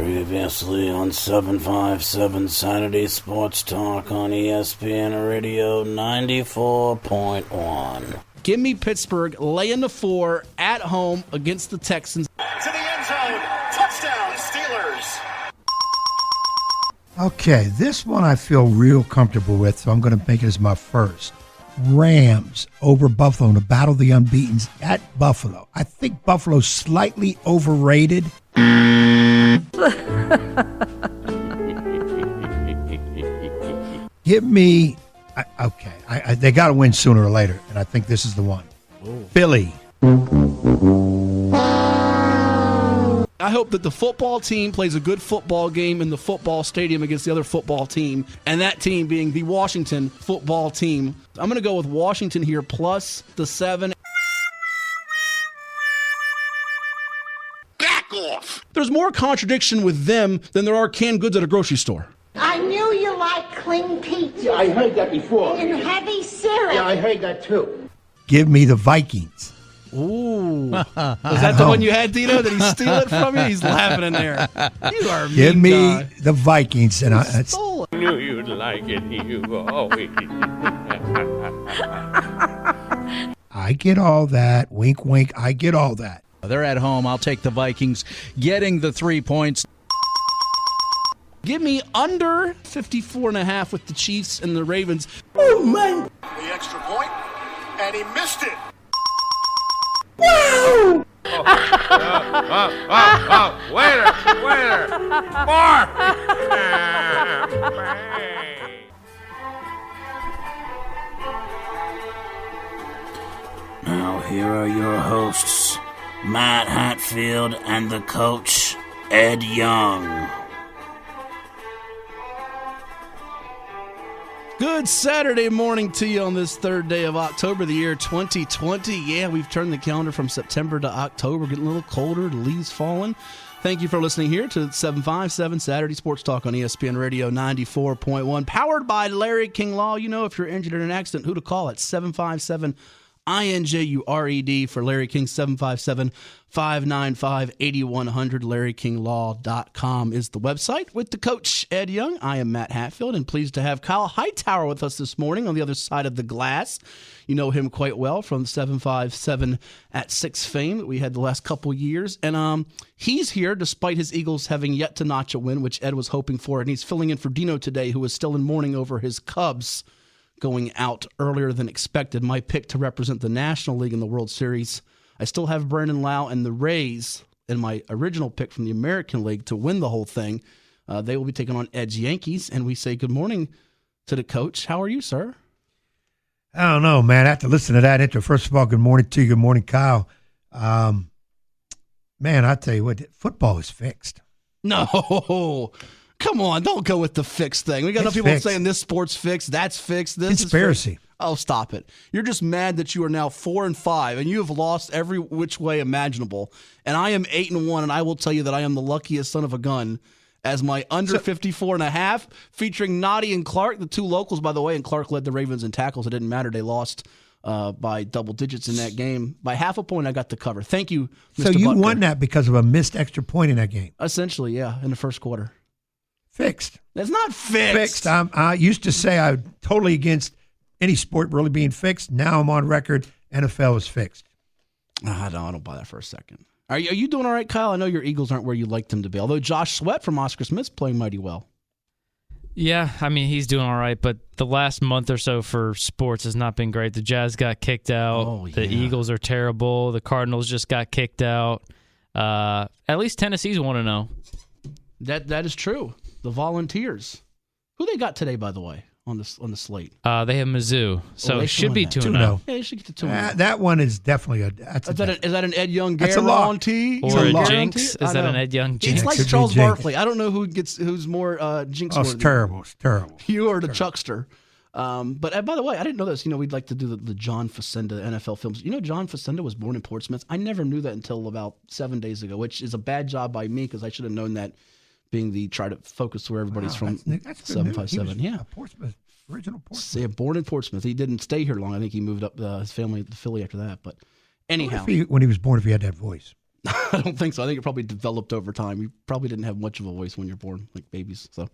Previously on 757 Saturday Sports Talk on ESPN Radio 94.1. Give me Pittsburgh laying the 4 at home against the Texans. To the end zone. Touchdown, Steelers. Okay, this one I feel real comfortable with, so I'm going to make it as my first. Rams over Buffalo in the Battle of the Unbeatens at Buffalo. I think Buffalo's slightly overrated. Give me, they got to win sooner or later, and I think this is the one. Ooh. Philly. I hope that the football team plays a good football game in the football stadium against the other football team, and that team being the Washington football team. I'm going to go with Washington here plus the 7. Back off. There's more contradiction with them than there are canned goods at a grocery store. I knew you liked clean pizza. Yeah, I heard that before. And heavy syrup. Yeah, I heard that too. Give me the Vikings. Ooh. Was that the one you had, Dino? Did he steal it from you? He's laughing in there. You are a mean Give me guy. the Vikings. And I knew you'd like it. You always. I get all that. Wink, wink. I get all that. They're at home. I'll take the Vikings getting the 3 points. Give me under 54.5 with the Chiefs and the Ravens. Oh, man. The extra point, and he missed it. Woo! Waiter! More! Now here are your hosts, Matt Hatfield and the coach, Ed Young. Good Saturday morning to you on this third day of October, the year 2020. Yeah, we've turned the calendar from September to October, getting a little colder, the leaves falling. Thank you for listening here to 757 Saturday Sports Talk on ESPN Radio 94.1, powered by Larry King Law. You know, if you're injured in an accident, who to call at 757 INJURED for Larry King, 757-595-8100. LarryKingLaw.com is the website. With the coach, Ed Young, I am Matt Hatfield, and pleased to have Kyle Hightower with us this morning on the other side of the glass. You know him quite well from 757 at 6 fame that we had the last couple years. And he's here despite his Eagles having yet to notch a win, which Ed was hoping for, and he's filling in for Dino today, who is still in mourning over his Cubs going out earlier than expected. My pick to represent the National League in the World Series. I still have Brandon Lau and the Rays in my original pick from the American League to win the whole thing. They will be taking on Ed's Yankees, and we say good morning to the coach. How are you, sir? I don't know, man. I have to listen to that intro. First of all, good morning to you. Good morning, Kyle. Man, I tell you what, football is fixed. No. Come on, don't go with the fixed thing. We got enough people saying this sport's fixed, that's fixed, this conspiracy. Is fixed. Oh, stop it. You're just mad that you are now 4-5, and you have lost every which way imaginable. And I am 8-1, and I will tell you that I am the luckiest son of a gun as my under 54.5, featuring Noddy and Clark, the two locals, by the way, and Clark led the Ravens in tackles. It didn't matter. They lost by double digits in that game. By half a point, I got the cover. Thank you, Mr. So you Butker. won that because of a missed extra point in that game? Essentially, yeah, in the first quarter. Fixed. It's not fixed. Fixed. I used to say I'm totally against any sport really being fixed. Now I'm on record. NFL is fixed. I don't buy that for a second. Are you doing all right, Kyle? I know your Eagles aren't where you'd like them to be, although Josh Sweat from Oscar Smith's playing mighty well. Yeah, I mean, he's doing all right, but the last month or so for sports has not been great. The Jazz got kicked out. Oh, yeah. The Eagles are terrible. The Cardinals just got kicked out. At least Tennessee's 1-0. That is true. The Volunteers. Who they got today, by the way, on the slate? They have Mizzou, so it should be 2-0. Yeah, they should get to 2-0. That one is definitely is that an Ed Young guarantee? Or a jinx? Is that an Ed Young jinx? It's like Charles Barkley. I don't know who's more jinx. Oh, it's terrible. It's terrible. You are the chuckster. But by the way, I didn't know this. You know, we'd like to do the John Facenda NFL films. You know, John Facenda was born in Portsmouth. I never knew that until about 7 days ago, which is a bad job by me because I should have known that. Being the try to focus where everybody's from, that's 757. Yeah, Portsmouth, original Portsmouth. Yeah, born in Portsmouth. He didn't stay here long. I think he moved up his family to Philly after that. But anyhow, when he was born, if he had that voice, I don't think so. I think it probably developed over time. You probably didn't have much of a voice when you're born, like babies. So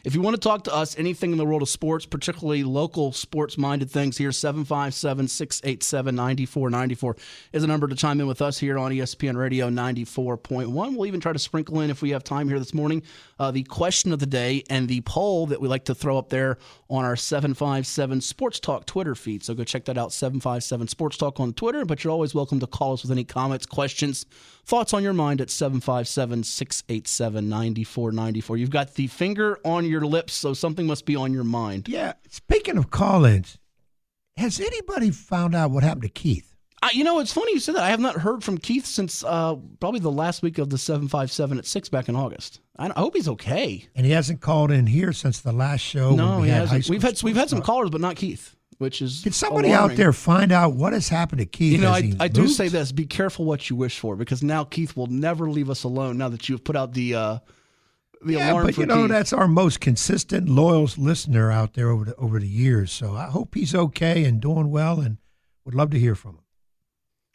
if you want to talk to us, anything in the world of sports, particularly local sports-minded things here, 757-687-9494 is a number to chime in with us here on ESPN Radio 94.1. We'll even try to sprinkle in, if we have time here this morning, the question of the day and the poll that we like to throw up there on our 757 Sports Talk Twitter feed. So go check that out, 757 Sports Talk on Twitter. But you're always welcome to call us with any comments, questions, thoughts on your mind at 757-687-9494. You've got the finger on your lips, so something must be on your mind. Yeah. Speaking of call-ins, has anybody found out what happened to Keith? It's funny you said that. I have not heard from Keith since probably the last week of the 757 at 6 back in August. I hope he's okay. And he hasn't called in here since the last show. No, he hasn't. We've had some callers, but not Keith, which is Can somebody alarming. out there find out what has happened to Keith? I do say this: be careful what you wish for, because now Keith will never leave us alone. Now that you've put out the alarm but for Keith. that's our most consistent, loyal listener out there over the years. So I hope he's okay and doing well, and would love to hear from him.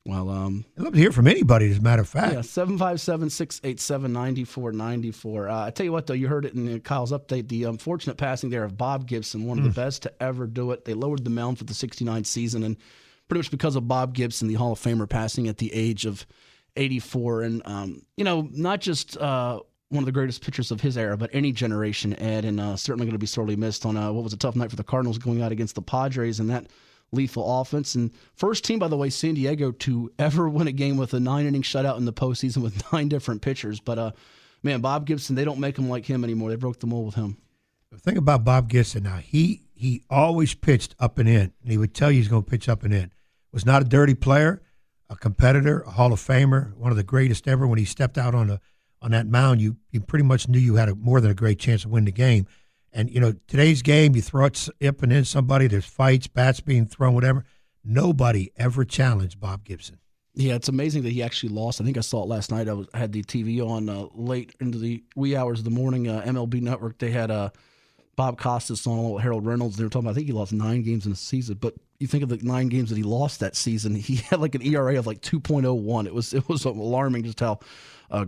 Well, I'd love to hear from anybody, as a matter of fact. Yeah, 757-687-9494. I tell you what, though, you heard it in Kyle's update, the unfortunate passing there of Bob Gibson, one of the best to ever do it. They lowered the mound for the 69 season, and pretty much because of Bob Gibson, the Hall of Famer, passing at the age of 84. And, not just one of the greatest pitchers of his era, but any generation, Ed, and certainly going to be sorely missed on what was a tough night for the Cardinals going out against the Padres, and that lethal offense. And first team, by the way, San Diego, to ever win a game with a 9-inning shutout in the postseason with 9 different pitchers. But, Bob Gibson, they don't make him like him anymore. They broke the mold with him. The thing about Bob Gibson now, he always pitched up and in, and he would tell you he's going to pitch up and in. Was not a dirty player, a competitor, a Hall of Famer, one of the greatest ever. When he stepped out on that mound, you pretty much knew you had more than a great chance to win the game. And, today's game, you throw it up and in somebody, there's fights, bats being thrown, whatever. Nobody ever challenged Bob Gibson. Yeah, it's amazing that he actually lost. I think I saw it last night. I had the TV on late into the wee hours of the morning. MLB Network, they had Bob Costas on, Harold Reynolds. They were talking about, I think he lost 9 games in a season. But you think of the 9 games that he lost that season, he had like an ERA of like 2.01. It was alarming just how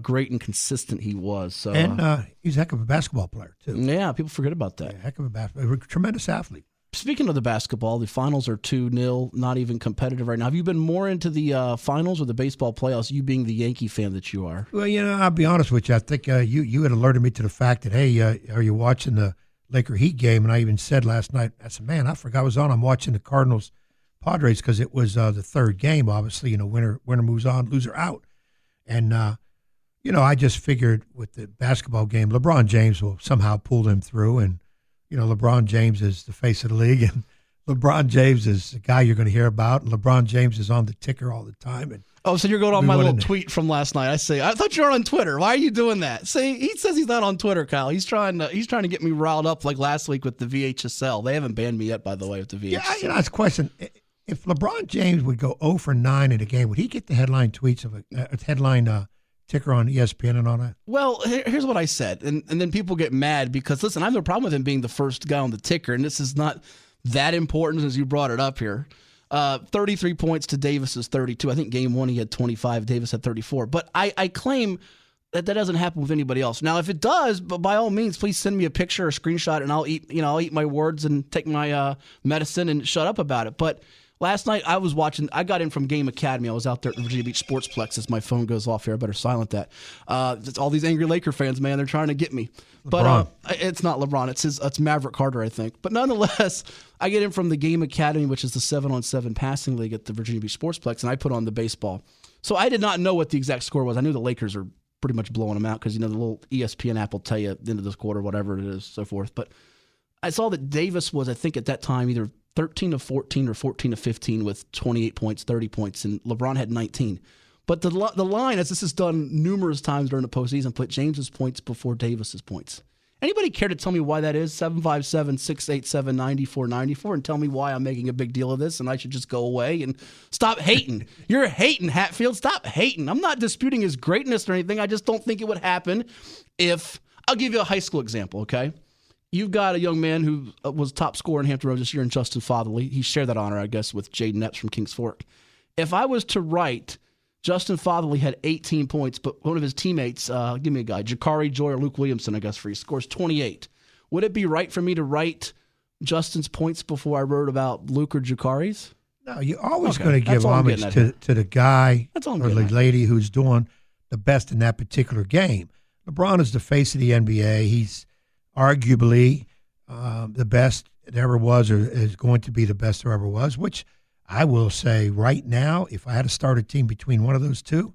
great and consistent he was. So, and he's a heck of a basketball player, too. Yeah, people forget about that. Yeah, heck of a basketball, tremendous athlete. Speaking of the basketball, the finals are 2-0, not even competitive right now. Have you been more into the finals or the baseball playoffs, you being the Yankee fan that you are? Well, I'll be honest with you. I think you had alerted me to the fact that, hey, are you watching the Laker Heat game? And I even said last night, I said, man, I forgot I was on. I'm watching the Cardinals-Padres because it was the third game, obviously. Winner moves on, loser out. And, I just figured with the basketball game, LeBron James will somehow pull them through. And, LeBron James is the face of the league. And LeBron James is the guy you're going to hear about. And LeBron James is on the ticker all the time. And so you're going on my little tweet from last night. I thought you were on Twitter. Why are you doing that? See, he says he's not on Twitter, Kyle. He's trying to get me riled up like last week with the VHSL. They haven't banned me yet, by the way, with the VHSL. Yeah, that's a question. If LeBron James would go 0 for 9 in a game, would he get the headline tweets of a headline ticker on ESPN and all that? Well, here's what I said, and then people get mad because, listen, I have no problem with him being the first guy on the ticker, and this is not that important as you brought it up here. 33 points to Davis's 32. I think game 1 he had 25. Davis had 34. But I claim that doesn't happen with anybody else. Now, if it does, but by all means, please send me a picture or a screenshot, and I'll eat my words and take my medicine and shut up about it. But last night I was watching. I got in from Game Academy. I was out there at the Virginia Beach Sportsplex. As my phone goes off here, I better silent that. It's all these angry Laker fans, man. They're trying to get me. But it's not LeBron. It's Maverick Carter, I think. But nonetheless, I get in from the Game Academy, which is the 7-on-7 passing league at the Virginia Beach Sportsplex, and I put on the baseball. So I did not know what the exact score was. I knew the Lakers are pretty much blowing them out because the little ESPN app will tell you at the end of this quarter, whatever it is, so forth. But I saw that Davis was, I think at that time, either 13 of 14 or 14 of 15 with 28 points, 30 points, and LeBron had 19. But the line, as this is done numerous times during the postseason, put James's points before Davis's points. Anybody care to tell me why that is? 757-687-9494 and tell me why I'm making a big deal of this and I should just go away and stop hating. You're hating, Hatfield. Stop hating. I'm not disputing his greatness or anything. I just don't think it would happen if – I'll give you a high school example, okay? You've got a young man who was top scorer in Hampton Roads this year in Justin Fatherly. He shared that honor, I guess, with Jaden Epps from Kings Fork. If I was to write Justin Fatherly had 18 points, but one of his teammates, give me a guy, Jakari Joy or Luke Williamson, I guess, for he scores 28. Would it be right for me to write Justin's points before I wrote about Luke or Jakari's? No, you're always going to give homage to the guy or the lady who's doing the best in that particular game. LeBron is the face of the NBA. He's arguably the best there ever was, or is going to be the best there ever was, which I will say right now, if I had to start a team between one of those two,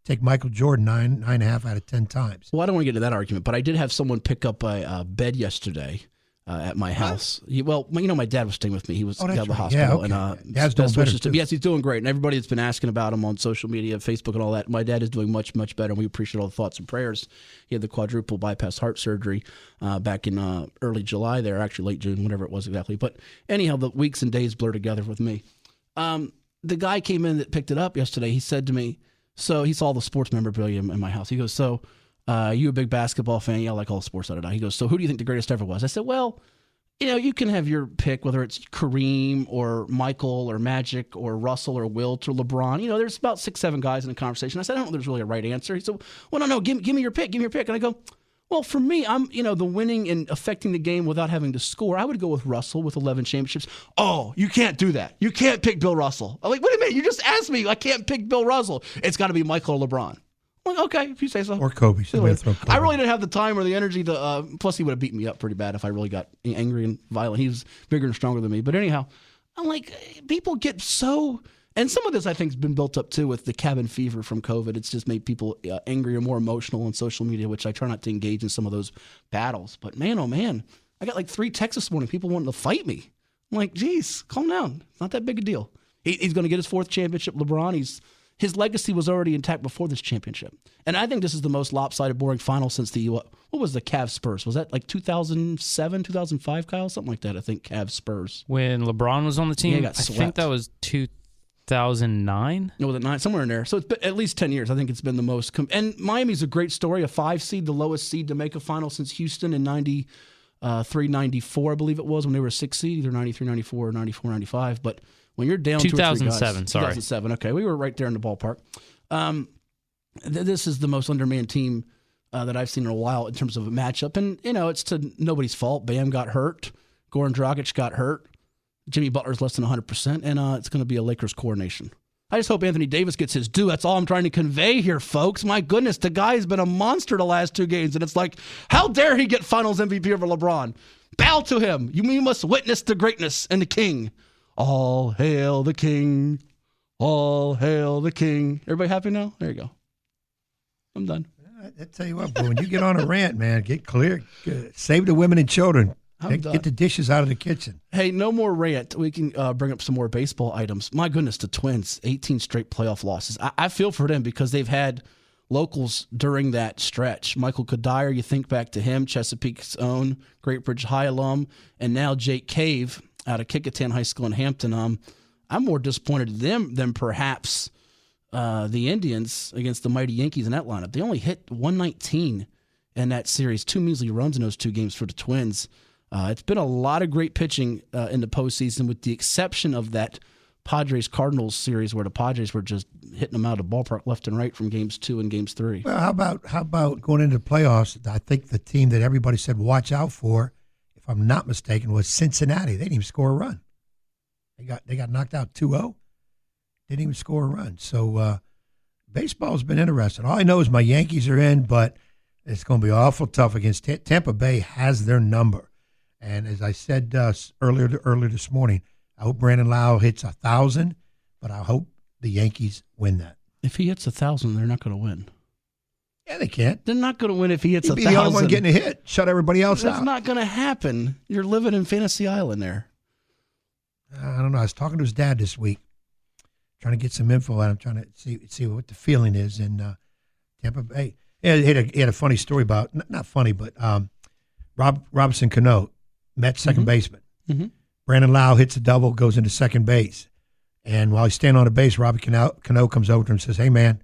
take Michael Jordan 9.5 out of 10 times. Well, I don't want to get into that argument, but I did have someone pick up a bed yesterday at my house. My dad was staying with me. He was at the hospital. Yeah, okay. Dad's doing better, too. Yes, he's doing great. And everybody that's been asking about him on social media, Facebook and all that, my dad is doing much, much better. And we appreciate all the thoughts and prayers. He had the quadruple bypass heart surgery back in early July there, actually late June, whatever it was exactly. But anyhow, the weeks and days blur together with me. The guy came in that picked it up yesterday. He said to me, so he saw the sports memorabilia in my house. He goes, so you a big basketball fan? Yeah, I like all sports. He goes, so who do you think the greatest ever was? I said, well, you can have your pick, whether it's Kareem or Michael or Magic or Russell or Wilt or LeBron. There's about 6-7 guys in the conversation. I said, I don't know if there's really a right answer. He said, well, no, give me your pick. Give me your pick. And I go, well, for me, I'm, the winning and affecting the game without having to score. I would go with Russell with 11 championships. Oh, you can't do that. You can't pick Bill Russell. I'm like, wait a minute. You just asked me. I can't pick Bill Russell. It's got to be Michael or LeBron. I'm like, okay, if you say so. Or Kobe. I really didn't have the time or the energy to, plus he would have beaten me up pretty bad if I really got angry and violent. He was bigger and stronger than me. But anyhow, I'm like, people get so... And some of this, I think, has been built up, too, with the cabin fever from COVID. It's just made people angry or more emotional on social media, which I try not to engage in some of those battles. But, man, oh, man, I got like 3 texts this morning, people wanting to fight me. I'm like, geez, calm down. It's not that big a deal. He's going to get his 4th championship. LeBron, his legacy was already intact before this championship. And I think this is the most lopsided, boring final since what was the Cavs Spurs? Was that like 2007, 2005, Kyle? Something like that, I think, Cavs Spurs. When LeBron was on the team? Yeah, I think that was 2009? No, was it 9? Somewhere in there. So it's been at least 10 years. I think it's been the most. And Miami's a great story, a 5 seed, the lowest seed to make a final since Houston in 93, 94, I believe it was, when they were a 6 seed, either 93, 94, or 94, 95. But when you're down 2007, 2007, okay. We were right there in the ballpark. This is the most undermanned team that I've seen in a while in terms of a matchup. And, it's to nobody's fault. Bam got hurt. Goran Dragic got hurt. Jimmy Butler's less than 100%, and it's going to be a Lakers coronation. I just hope Anthony Davis gets his due. That's all I'm trying to convey here, folks. My goodness, the guy's been a monster the last 2 games, and it's like, how dare he get Finals MVP over LeBron? Bow to him. You must witness the greatness and the king. All hail the king. All hail the king. Everybody happy now? There you go. I'm done. I tell you what, boy, when you get on a rant, man, get clear. Save the women and children. Get the dishes out of the kitchen. Hey, no more rant. We can bring up some more baseball items. My goodness, the Twins, 18 straight playoff losses. I feel for them because they've had locals during that stretch. Michael Kadire, you think back to him, Chesapeake's own, Great Bridge High alum, and now Jake Cave out of Kecoughtan High School in Hampton. I'm more disappointed in them than perhaps the Indians against the mighty Yankees in that lineup. They only hit 119 in that series, 2 measly runs in those 2 games for the Twins. It's been a lot of great pitching in the postseason, with the exception of that Padres-Cardinals series where the Padres were just hitting them out of the ballpark left and right from games 2 and games 3. Well, how about going into the playoffs? I think the team that everybody said watch out for, if I'm not mistaken, was Cincinnati. They didn't even score a run. They got knocked out 2-0. Didn't even score a run. So baseball's been interesting. All I know is my Yankees are in, but it's going to be awful tough against Tampa Bay. Has their number. And as I said earlier this morning, I hope Brandon Lau hits 1,000, but I hope the Yankees win that. If he hits 1,000, they're not going to win. Yeah, they can't. They're not going to win if he hits 1,000. He'd be the only one getting a hit. Shut everybody else out. It's not going to happen. You're living in Fantasy Island there. I don't know. I was talking to his dad this week, trying to get some info out. I'm trying to see what the feeling is in Tampa Bay. Yeah, he had a funny story about, not funny, but Robinson Cano, Mets second baseman. Mm-hmm. Brandon Lau hits a double, goes into second base. And while he's standing on the base, Robbie Cano comes over to him and says, hey, man,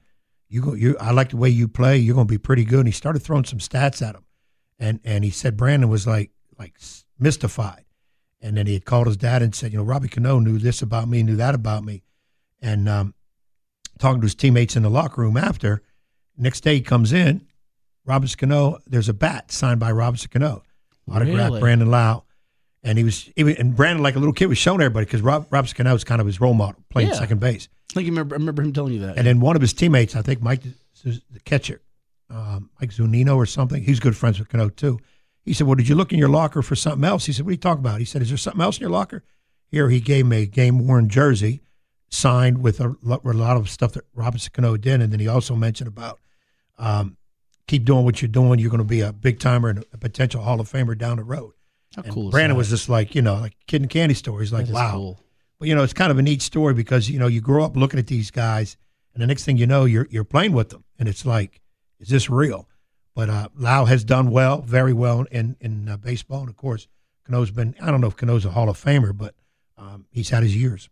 I like the way you play. You're going to be pretty good. And he started throwing some stats at him. And he said Brandon was like mystified. And then he had called his dad and said, Robbie Cano knew this about me, knew that about me. And talking to his teammates in the locker room after. Next day he comes in, Robinson Cano, there's a bat signed by Robinson Cano, autographed Brandon Lau. And and Brandon, like a little kid, was showing everybody because Robinson Cano was kind of his role model, playing second base. I remember him telling you that. And then one of his teammates, I think Mike, the catcher, Mike Zunino or something, he's good friends with Cano too. He said, well, did you look in your locker for something else? He said, what are you talking about? He said, is there something else in your locker? Here, he gave him a game-worn jersey signed with a lot of stuff that Robinson Cano did. And then he also mentioned about keep doing what you're doing. You're going to be a big-timer and a potential Hall of Famer down the road. How cool is Brandon that? was just like, like kid in candy store. He's like, wow. Cool. But, it's kind of a neat story because, you grow up looking at these guys, and the next thing you know, you're playing with them. And it's like, is this real? But Lau has done well, very well in baseball. And, of course, Cano's been – I don't know if Cano's a Hall of Famer, but he's had his years.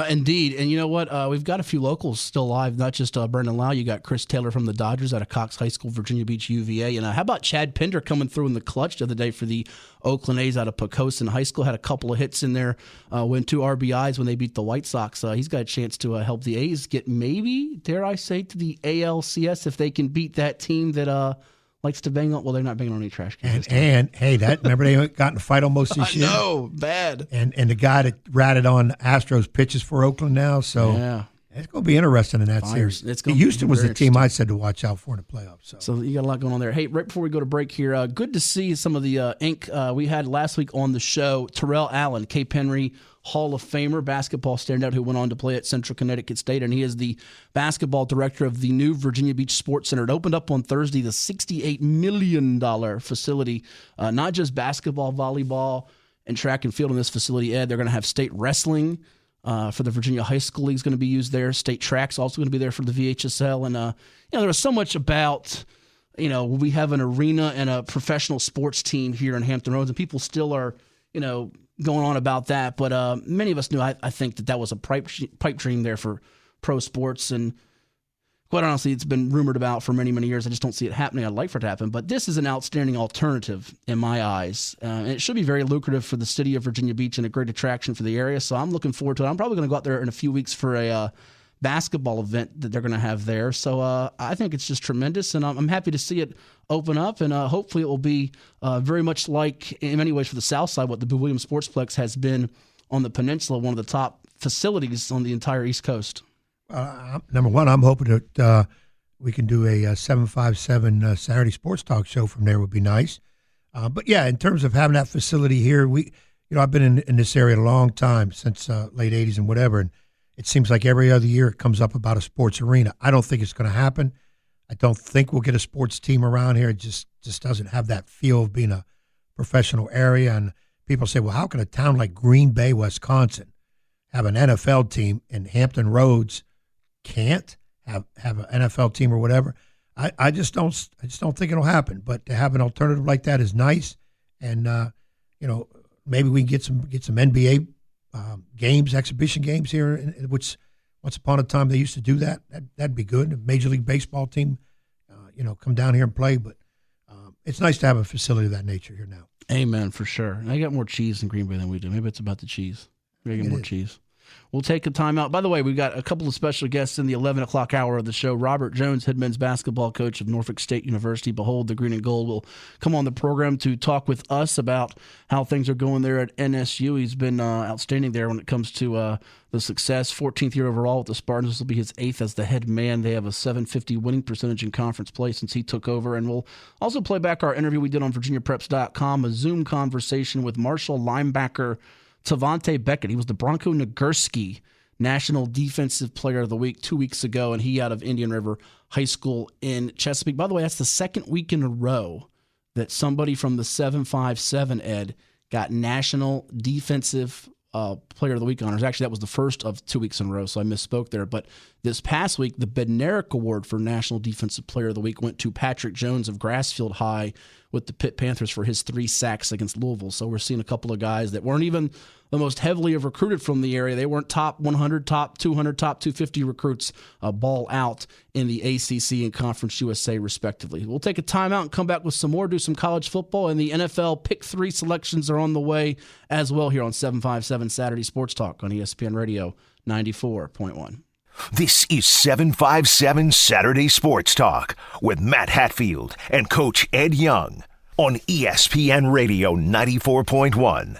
Indeed. And you know what? We've got a few locals still alive, not just Brandon Lau. You got Chris Taylor from the Dodgers out of Cox High School, Virginia Beach, UVA. And how about Chad Pinder coming through in the clutch the other day for the Oakland A's out of Poquoson High School? Had a couple of hits in there, went 2 RBIs when they beat the White Sox. He's got a chance to help the A's get maybe, dare I say, to the ALCS if they can beat that team that likes to bang on. Well, they're not banging on any trash cans. And hey, remember they got in a fight almost this year? No, bad. And the guy that ratted on Astros pitches for Oakland now, so it's going to be interesting in that series. Houston was the team I said to watch out for in the playoffs. So you got a lot going on there. Hey, right before we go to break here, good to see some of the ink we had last week on the show. Terrell Allen, Cape Henry Hall of Famer, basketball standout who went on to play at Central Connecticut State, and he is the basketball director of the new Virginia Beach Sports Center. It opened up on Thursday, the $68 million facility, not just basketball, volleyball, and track and field in this facility, Ed. They're going to have state wrestling for the Virginia High School League is going to be used there. State track's also going to be there for the VHSL. And, there was so much about, we have an arena and a professional sports team here in Hampton Roads, and people still are, going on about that. But many of us knew, I think, that was a pipe dream there for pro sports. And quite honestly, it's been rumored about for many, many years. I just don't see it happening. I'd like for it to happen. But this is an outstanding alternative in my eyes. And it should be very lucrative for the city of Virginia Beach and a great attraction for the area. So I'm looking forward to it. I'm probably going to go out there in a few weeks for a basketball event that they're going to have there. So I think it's just tremendous. And I'm happy to see it open up. And hopefully it will be very much like, in many ways for the South Side, what the Boo Williams Sportsplex has been on the peninsula, one of the top facilities on the entire East Coast. Number one, I'm hoping that we can do a 757 Saturday sports talk show from there. Would be nice. But yeah, in terms of having that facility here, I've been in this area a long time, since late 80s and whatever, and it seems like every other year it comes up about a sports arena. I don't think it's going to happen. I don't think we'll get a sports team around here. It just doesn't have that feel of being a professional area. And people say, well, how can a town like Green Bay, Wisconsin, have an NFL team and Hampton Roads can't have an NFL team or whatever? I just don't think it'll happen. But to have an alternative like that is nice, and maybe we can get some NBA games, exhibition games here, which once upon a time they used to do that. That'd be good. A Major League Baseball team, come down here and play. But it's nice to have a facility of that nature here now. Amen, for sure. I got more cheese in Green Bay than we do. Maybe it's about the cheese. We get more cheese. We'll take a timeout. By the way, we've got a couple of special guests in the 11 o'clock hour of the show. Robert Jones, head men's basketball coach of Norfolk State University. Behold, the green and gold will come on the program to talk with us about how things are going there at NSU. He's been outstanding there when it comes to the success. 14th year overall with the Spartans. This will be his 8th as the head man. They have a .750 winning percentage in conference play since he took over. And we'll also play back our interview we did on VirginiaPreps.com, a Zoom conversation with Marshall linebacker Tavante Beckett. He was the Bronco Nagurski National Defensive Player of the Week 2 weeks ago, and he out of Indian River High School in Chesapeake. By the way, that's the second week in a row that somebody from the 757, Ed, got National Defensive Player of the Week honors. Actually, that was the first of 2 weeks in a row, so I misspoke there. But this past week, the Bednarik Award for National Defensive Player of the Week went to Patrick Jones of Grassfield High with the Pitt Panthers for his 3 sacks against Louisville. So we're seeing a couple of guys that weren't even the most heavily recruited from the area. They weren't top 100, top 200, top 250 recruits ball out in the ACC and Conference USA, respectively. We'll take a timeout and come back with some more, do some college football, and the NFL Pick 3 selections are on the way as well here on 757 Saturday Sports Talk on ESPN Radio 94.1. This is 757 Saturday Sports Talk with Matt Hatfield and Coach Ed Young on ESPN Radio 94.1.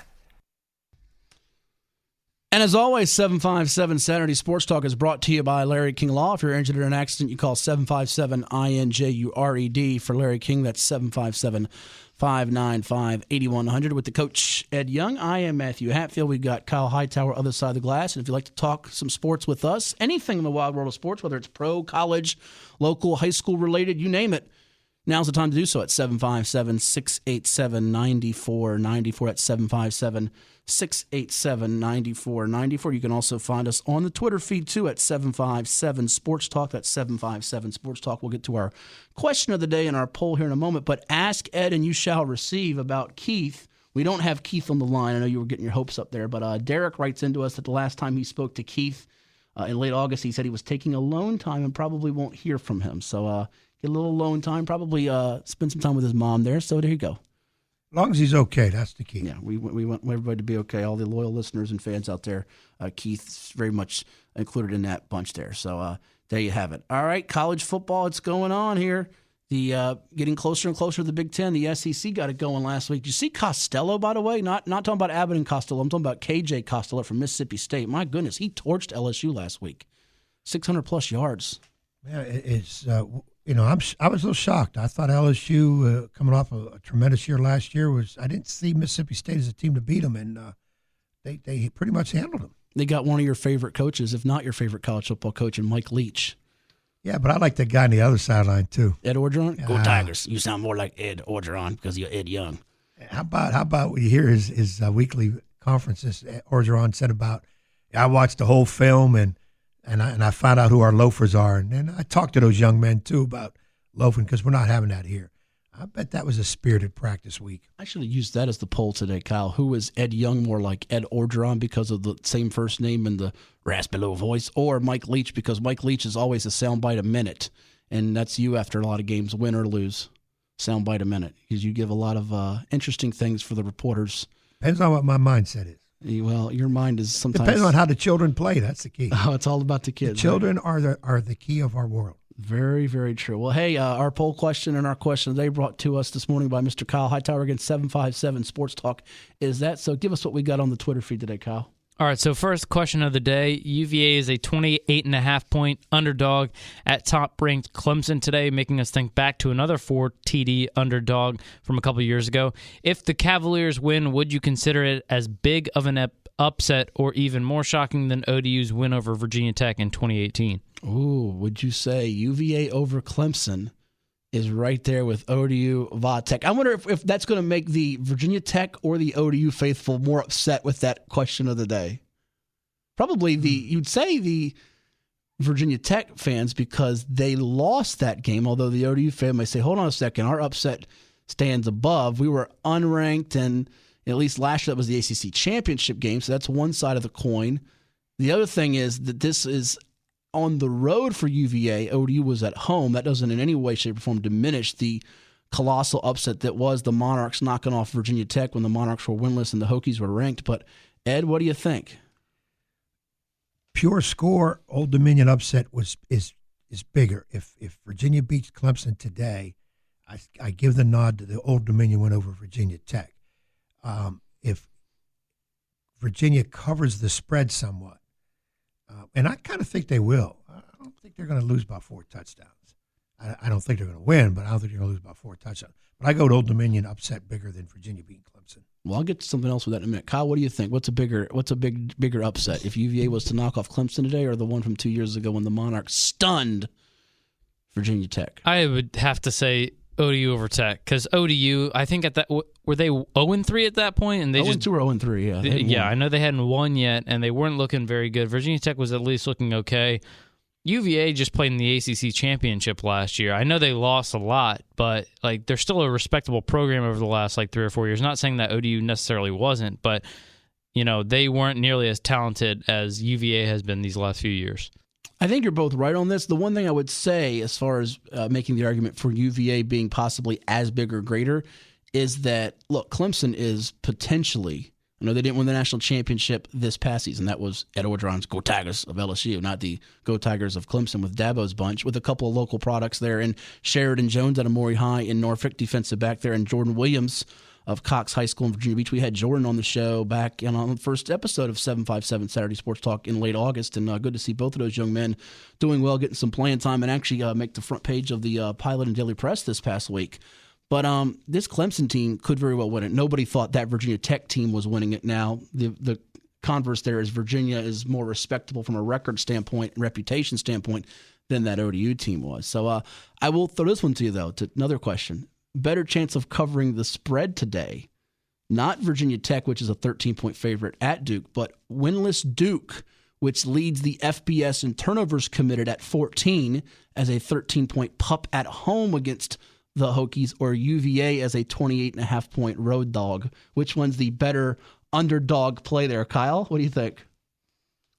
And as always, 757 Saturday Sports Talk is brought to you by Larry King Law. If you're injured in an accident, you call 757-INJURED. For Larry King, that's 757-595-8100. With the coach, Ed Young, I am Matthew Hatfield. We've got Kyle Hightower, other side of the glass. And if you'd like to talk some sports with us, anything in the wild world of sports, whether it's pro, college, local, high school related, you name it, now's the time to do so at 757-687-9494. That's 757-687-9494. You can also find us on the Twitter feed, too, at 757 Sports Talk. That's 757 Sports Talk. We'll get to our question of the day and our poll here in a moment. But ask Ed and you shall receive about Keith. We don't have Keith on the line. I know you were getting your hopes up there. But Derek writes into us that the last time he spoke to Keith in late August, he said he was taking alone time and probably won't hear from him. So get a little alone time, probably spend some time with his mom there. So there you go. As long as he's okay, that's the key. Yeah, we want everybody to be okay. All the loyal listeners and fans out there, Keith's very much included in that bunch there. So there you have it. All right, college football, it's going on here. The getting closer and closer to the Big Ten. The SEC got it going last week. Did you see Costello, by the way? Not talking about Abbott and Costello. I'm talking about KJ Costello from Mississippi State. My goodness, he torched LSU last week. 600-plus yards. Yeah, it's I was a little shocked. I thought LSU, coming off a tremendous year last year, I didn't see Mississippi State as a team to beat them, and they pretty much handled them. They got one of your favorite coaches, if not your favorite college football coach, in Mike Leach. Yeah, but I like that guy on the other sideline too. Ed Orgeron? Go Tigers. You sound more like Ed Orgeron because you're Ed Young. How about when you hear his weekly conferences? Orgeron said about, I watched the whole film and I found out who our loafers are. And then I talked to those young men, too, about loafing because we're not having that here. I bet that was a spirited practice week. I should have used that as the poll today, Kyle. Who is Ed Young more like, Ed Orgeron because of the same first name and the raspy low voice, or Mike Leach because Mike Leach is always a soundbite a minute, and that's you after a lot of games, win or lose, soundbite a minute, because you give a lot of interesting things for the reporters. Depends on what my mindset is. Well, your mind is sometimes... Depends on how the children play. That's the key. Oh, it's all about the kids. The children are the key of our world. Very, very true. Well, hey, our poll question and our question today brought to us this morning by Mr. Kyle Hightower against 757 Sports Talk. Is that so? Give us what we got on the Twitter feed today, Kyle. All right, so first question of the day. UVA is a 28.5-point underdog at top-ranked Clemson today, making us think back to another 4 TD underdog from a couple years ago. If the Cavaliers win, would you consider it as big of an upset or even more shocking than ODU's win over Virginia Tech in 2018? Ooh, would you say UVA over Clemson is right there with ODU Tech? I wonder if that's going to make the Virginia Tech or the ODU faithful more upset with that question of the day. Probably you'd say the Virginia Tech fans because they lost that game, although the ODU fan may say, hold on a second, our upset stands above. We were unranked, and at least last year that was the ACC championship game, so that's one side of the coin. The other thing is that this is on the road for UVA. ODU was at home. That doesn't in any way, shape, or form diminish the colossal upset that was the Monarchs knocking off Virginia Tech when the Monarchs were winless and the Hokies were ranked. But, Ed, what do you think? Pure score, Old Dominion upset is bigger. If Virginia beats Clemson today, I give the nod to the Old Dominion win over Virginia Tech. If Virginia covers the spread somewhat, and I kind of think they will. I don't think they're going to lose by 4 touchdowns. I don't think they're going to win, but I don't think they're going to lose by 4 touchdowns. But I go to Old Dominion upset bigger than Virginia beating Clemson. Well, I'll get to something else with that in a minute. Kyle, what do you think? What's a bigger upset? If UVA was to knock off Clemson today, or the one from 2 years ago when the Monarchs stunned Virginia Tech? I would have to say ODU over Tech, because ODU, I think at that were they 0-3 at that point, and they 0-2 or 0-3, yeah. Yeah, I know they hadn't won yet, and they weren't looking very good. Virginia Tech was at least looking okay. UVA just played in the ACC championship last year. I know they lost a lot, but they're still a respectable program over the last 3 or 4 years. Not saying that ODU necessarily wasn't, but they weren't nearly as talented as UVA has been these last few years. I think you're both right on this. The one thing I would say as far as making the argument for UVA being possibly as big or greater is that, look, Clemson is potentially, I know they didn't win the national championship this past season. That was Ed Orgeron's Go Tigers of LSU, not the Go Tigers of Clemson with Dabo's bunch, with a couple of local products there. And Sheridan Jones out of Maury High in Norfolk, defensive back there, and Jordan Williams of Cox High School in Virginia Beach. We had Jordan on the show back on the first episode of 757 Saturday Sports Talk in late August, and good to see both of those young men doing well, getting some playing time, and actually make the front page of the Pilot and Daily Press this past week. But this Clemson team could very well win it. Nobody thought that Virginia Tech team was winning it now. The converse there is Virginia is more respectable from a record standpoint and reputation standpoint than that ODU team was. So I will throw this one to you, though, to another question. Better chance of covering the spread today, not Virginia Tech, which is a 13-point favorite at Duke, but winless Duke, which leads the FBS in turnovers committed at 14 as a 13-point pup at home against the Hokies, or UVA as a 28.5-point road dog. Which one's the better underdog play there, Kyle? What do you think?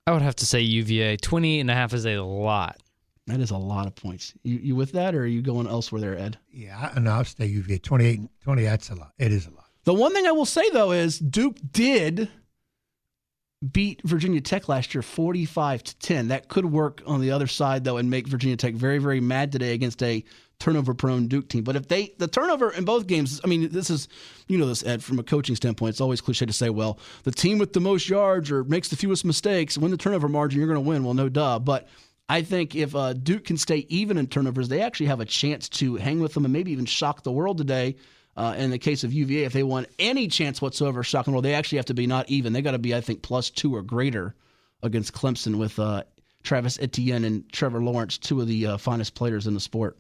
I would have to say UVA. 28.5 is a lot. That is a lot of points. You with that, or are you going elsewhere there, Ed? Yeah, I'll stay UVA. 28, that's a lot. It is a lot. The one thing I will say, though, is Duke did beat Virginia Tech last year 45-10. That could work on the other side, though, and make Virginia Tech very, very mad today against a turnover-prone Duke team. But if the turnover in both games, I mean, this is, you know this, Ed, from a coaching standpoint, it's always cliche to say, well, the team with the most yards or makes the fewest mistakes, win the turnover margin, you're going to win. Well, no duh. But I think if Duke can stay even in turnovers, they actually have a chance to hang with them and maybe even shock the world today. In the case of UVA, if they want any chance whatsoever of shocking the world, they actually have to be not even. They got to be, I think, +2 or greater against Clemson with Travis Etienne and Trevor Lawrence, two of the finest players in the sport.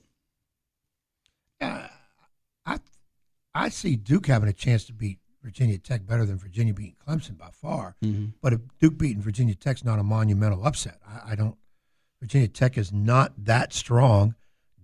I see Duke having a chance to beat Virginia Tech better than Virginia beating Clemson by far. Mm-hmm. But if Duke beating Virginia Tech's not a monumental upset, I don't. Virginia Tech is not that strong.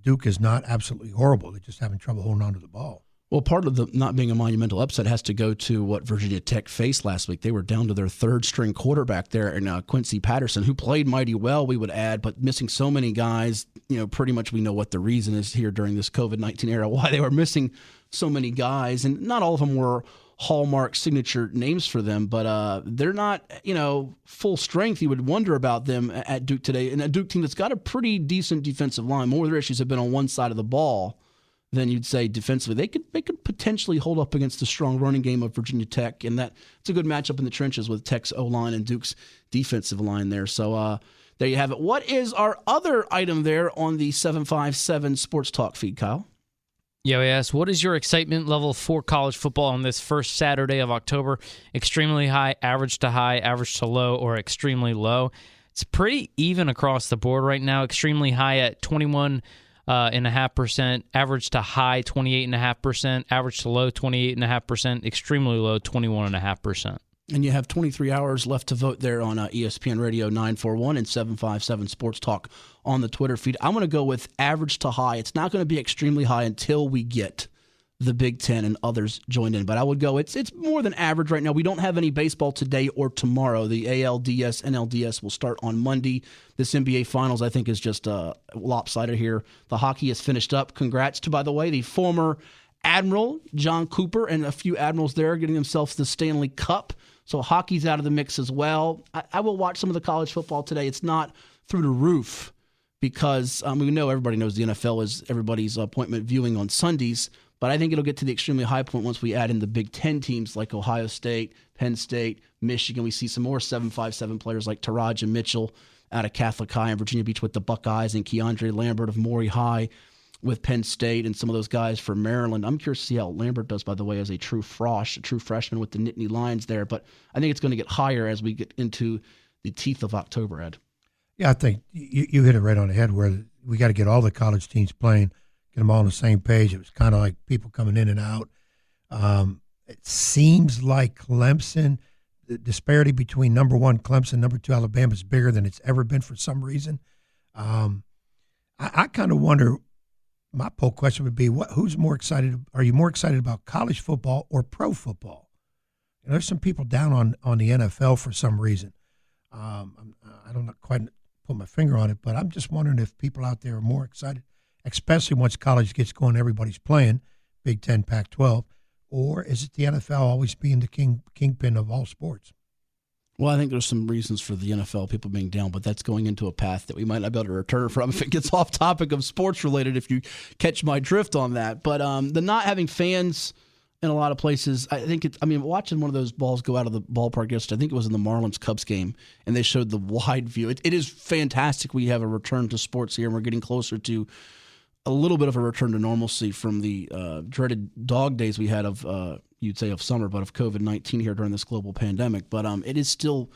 Duke is not absolutely horrible. They're just having trouble holding on to the ball. Well, part of the not being a monumental upset has to go to what Virginia Tech faced last week. They were down to their third-string quarterback there in Quincy Patterson, who played mighty well, we would add, but missing so many guys. You know, pretty much we know what the reason is here during this COVID-19 era, why they were missing so many guys. And not all of them were hallmark signature names for them, but they're not, full strength. You would wonder about them at Duke today. And a Duke team that's got a pretty decent defensive line. More of their issues have been on one side of the ball than you'd say defensively. They could potentially hold up against the strong running game of Virginia Tech, and that it's a good matchup in the trenches with Tech's O-line and Duke's defensive line there. So there you have it. What is our other item there on the 757 Sports Talk feed, Kyle? Yeah, we asked, what is your excitement level for college football on this first Saturday of October? Extremely high, average to low, or extremely low? It's pretty even across the board right now. Extremely high at 21.5%, average to high 28.5%, average to low 28.5%, extremely low 21.5%. And you have 23 hours left to vote there on ESPN Radio 941 and 757 Sports Talk on the Twitter feed. I'm going to go with average to high. It's not going to be extremely high until we get the Big Ten and others joined in. But I would go, it's more than average right now. We don't have any baseball today or tomorrow. The ALDS, NLDS will start on Monday. This NBA Finals, I think, is just lopsided here. The hockey is finished up. Congrats to, by the way, the former Admiral John Cooper and a few Admirals there getting themselves the Stanley Cup. So hockey's out of the mix as well. I will watch some of the college football today. It's not through the roof because we know everybody knows the NFL is everybody's appointment viewing on Sundays, but I think it'll get to the extremely high point once we add in the Big Ten teams like Ohio State, Penn State, Michigan. We see some more 757 players like Taraja Mitchell out of Catholic High and Virginia Beach with the Buckeyes and Keandre Lambert of Maury High with Penn State and some of those guys from Maryland. I'm curious to see how Lambert does, by the way, as a true freshman with the Nittany Lions there. But I think it's going to get higher as we get into the teeth of October, Ed. Yeah, I think you hit it right on the head where we got to get all the college teams playing, get them all on the same page. It was kind of like people coming in and out. It seems like Clemson, the disparity between number 1 Clemson, number 2 Alabama is bigger than it's ever been for some reason. I kind of wonder, my poll question would be, who's more excited? Are you more excited about college football or pro football? There's some people down on the NFL for some reason. I don't quite put my finger on it, but I'm just wondering if people out there are more excited, especially once college gets going, everybody's playing, Big Ten, Pac-12, or is it the NFL always being the kingpin of all sports? Well, I think there's some reasons for the NFL people being down, but that's going into a path that we might not be able to return from if it gets off topic of sports related, if you catch my drift on that. But the not having fans in a lot of places, watching one of those balls go out of the ballpark yesterday, I think it was in the Marlins-Cubs game, and they showed the wide view. It is fantastic we have a return to sports here, and we're getting closer to a little bit of a return to normalcy from the dreaded dog days we had of, you'd say of summer, but of COVID-19 here during this global pandemic. But it is still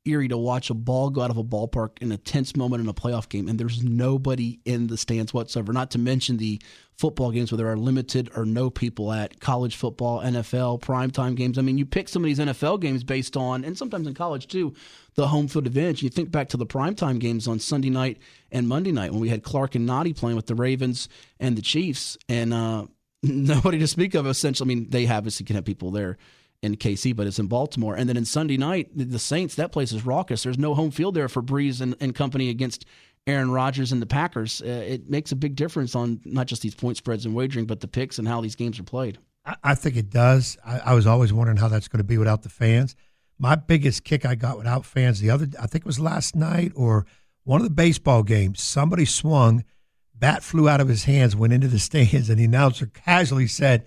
eerie to watch a ball go out of a ballpark in a tense moment in a playoff game, and there's nobody in the stands whatsoever, not to mention the football games where there are limited or no people at, college football, NFL, primetime games. I mean, you pick some of these NFL games based on, and sometimes in college too, the home field advantage. You think back to the primetime games on Sunday night and Monday night when we had Clark and Noddy playing with the Ravens and the Chiefs, and nobody to speak of, essentially. I mean, they obviously can have people there in KC, but it's in Baltimore. And then in Sunday night, the Saints, that place is raucous. There's no home field there for Breeze and company against Aaron Rodgers and the Packers. It makes a big difference on not just these point spreads and wagering, but the picks and how these games are played. I think it does. I was always wondering how that's going to be without the fans. My biggest kick I got without fans I think it was last night or one of the baseball games, somebody swung, bat flew out of his hands, went into the stands, and the announcer casually said,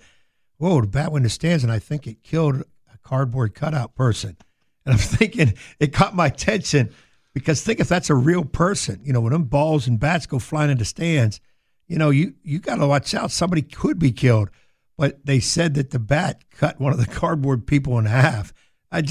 "Whoa, the bat went in the stands," and I think it killed a cardboard cutout person. And I'm thinking, it caught my attention because think if that's a real person, when them balls and bats go flying into stands, you got to watch out. Somebody could be killed. But they said that the bat cut one of the cardboard people in half. It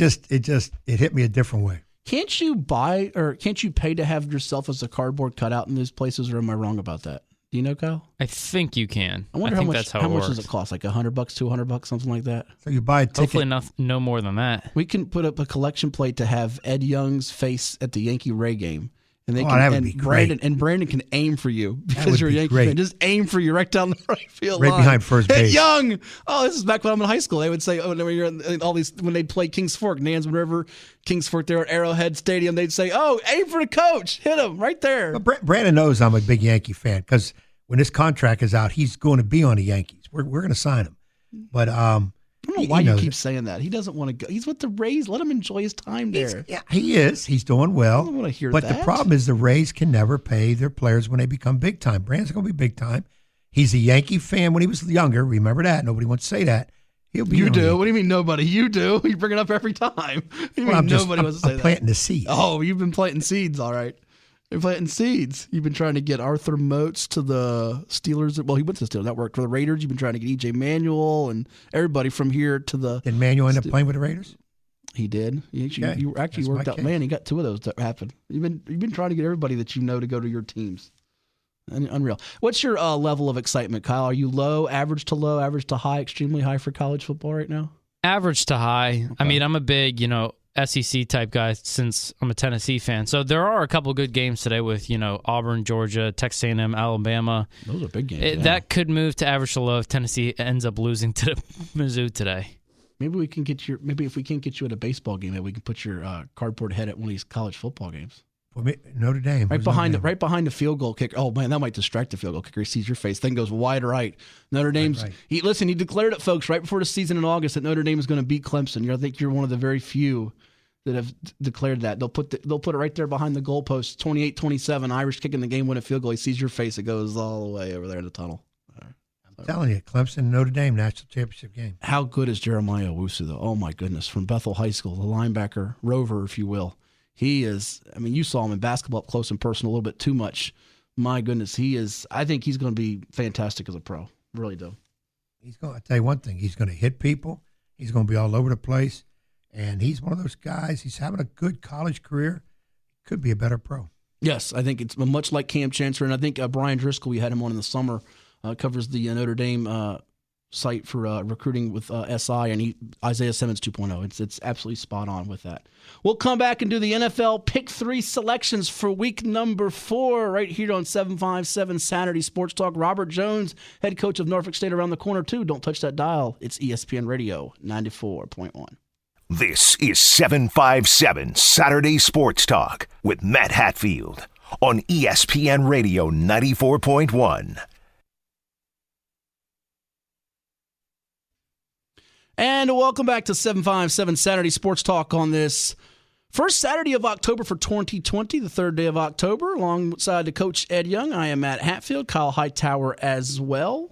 hit me a different way. Can't you buy or can't you pay to have yourself as a cardboard cutout in those places, or am I wrong about that? Do you know, Kyle? I think you can. I wonder how much does it cost? Like $100, $200, something like that. So you buy a ticket. Hopefully no more than that. We can put up a collection plate to have Ed Young's face at the Yankee Ray game. And that would be great. Brandon can aim for you because you're a Yankee fan. Just aim for you right down the right field line. Right behind first base. Young! Oh, this is back when I'm in high school. They would say, when they'd play Kings Fork, Nansemond River, Kings Fork there at Arrowhead Stadium, they'd say, "Oh, aim for the coach. Hit him right there." But Brandon knows I'm a big Yankee fan because when this contract is out, he's going to be on the Yankees. We're going to sign him. But I don't know why you keep saying that. He doesn't want to go. He's with the Rays. Let him enjoy his time there. Yeah, he is. He's doing well. I don't want to hear that. But the problem is the Rays can never pay their players when they become big time. Brandon's going to be big time. He's a Yankee fan when he was younger. Remember that. Nobody wants to say that. He'll be. You do. What do you mean nobody? You do. You bring it up every time. Nobody wants to say that. I'm planting the seeds. Oh, you've been planting seeds. All right. You're planting seeds. You've been trying to get Arthur Moats to the Steelers. Well, he went to the Steelers. That worked for the Raiders. You've been trying to get E.J. Manuel and everybody from here to the. Did Manuel end up playing with the Raiders? He did. You actually worked out. Man, he got two of those that happened. You've been trying to get everybody that you know to go to your teams. Unreal. What's your level of excitement, Kyle? Are you low, average to high, extremely high for college football right now? Average to high. Okay. I mean, I'm a big, SEC type guy since I'm a Tennessee fan. So there are a couple good games today with, Auburn, Georgia, Texas A&M, Alabama. Those are big games. That could move to average to low if Tennessee ends up losing to Mizzou today. Maybe if we can't get you at a baseball game, maybe we can put your cardboard head at one of these college football games. Notre Dame. Right behind the field goal kicker. Oh, man, that might distract the field goal kicker. He sees your face, thing goes wide right. Notre Dame's right. He declared it, folks, right before the season in August that Notre Dame is going to beat Clemson. I think you're one of the very few that have declared that. They'll put it right there behind the goalpost, 28-27, Irish kicking the game-winning field goal. He sees your face. It goes all the way over there in the tunnel. I'm telling you, Clemson and Notre Dame national championship game. How good is Jeremiah Owusu, though? Oh, my goodness. From Bethel High School, the linebacker, rover, if you will. He is, you saw him in basketball up close and personal a little bit too much. My goodness, I think he's going to be fantastic as a pro. Really do. I'll tell you one thing. He's going to hit people. He's going to be all over the place. And he's one of those guys. He's having a good college career. Could be a better pro. Yes, I think it's much like Cam Chancellor. And I think Brian Driscoll, we had him on in the summer, covers the Notre Dame site for recruiting with SI, and Isaiah Simmons 2.0. It's absolutely spot on with that. We'll come back and do the NFL Pick 3 selections for week number 4 right here on 757 Saturday Sports Talk. Robert Jones, head coach of Norfolk State, around the corner, too. Don't touch that dial. It's ESPN Radio 94.1. This is 757 Saturday Sports Talk with Matt Hatfield on ESPN Radio 94.1. And welcome back to 757 Saturday Sports Talk on this first Saturday of October for 2020, the third day of October. Alongside the coach Ed Young, I am Matt Hatfield, Kyle Hightower as well.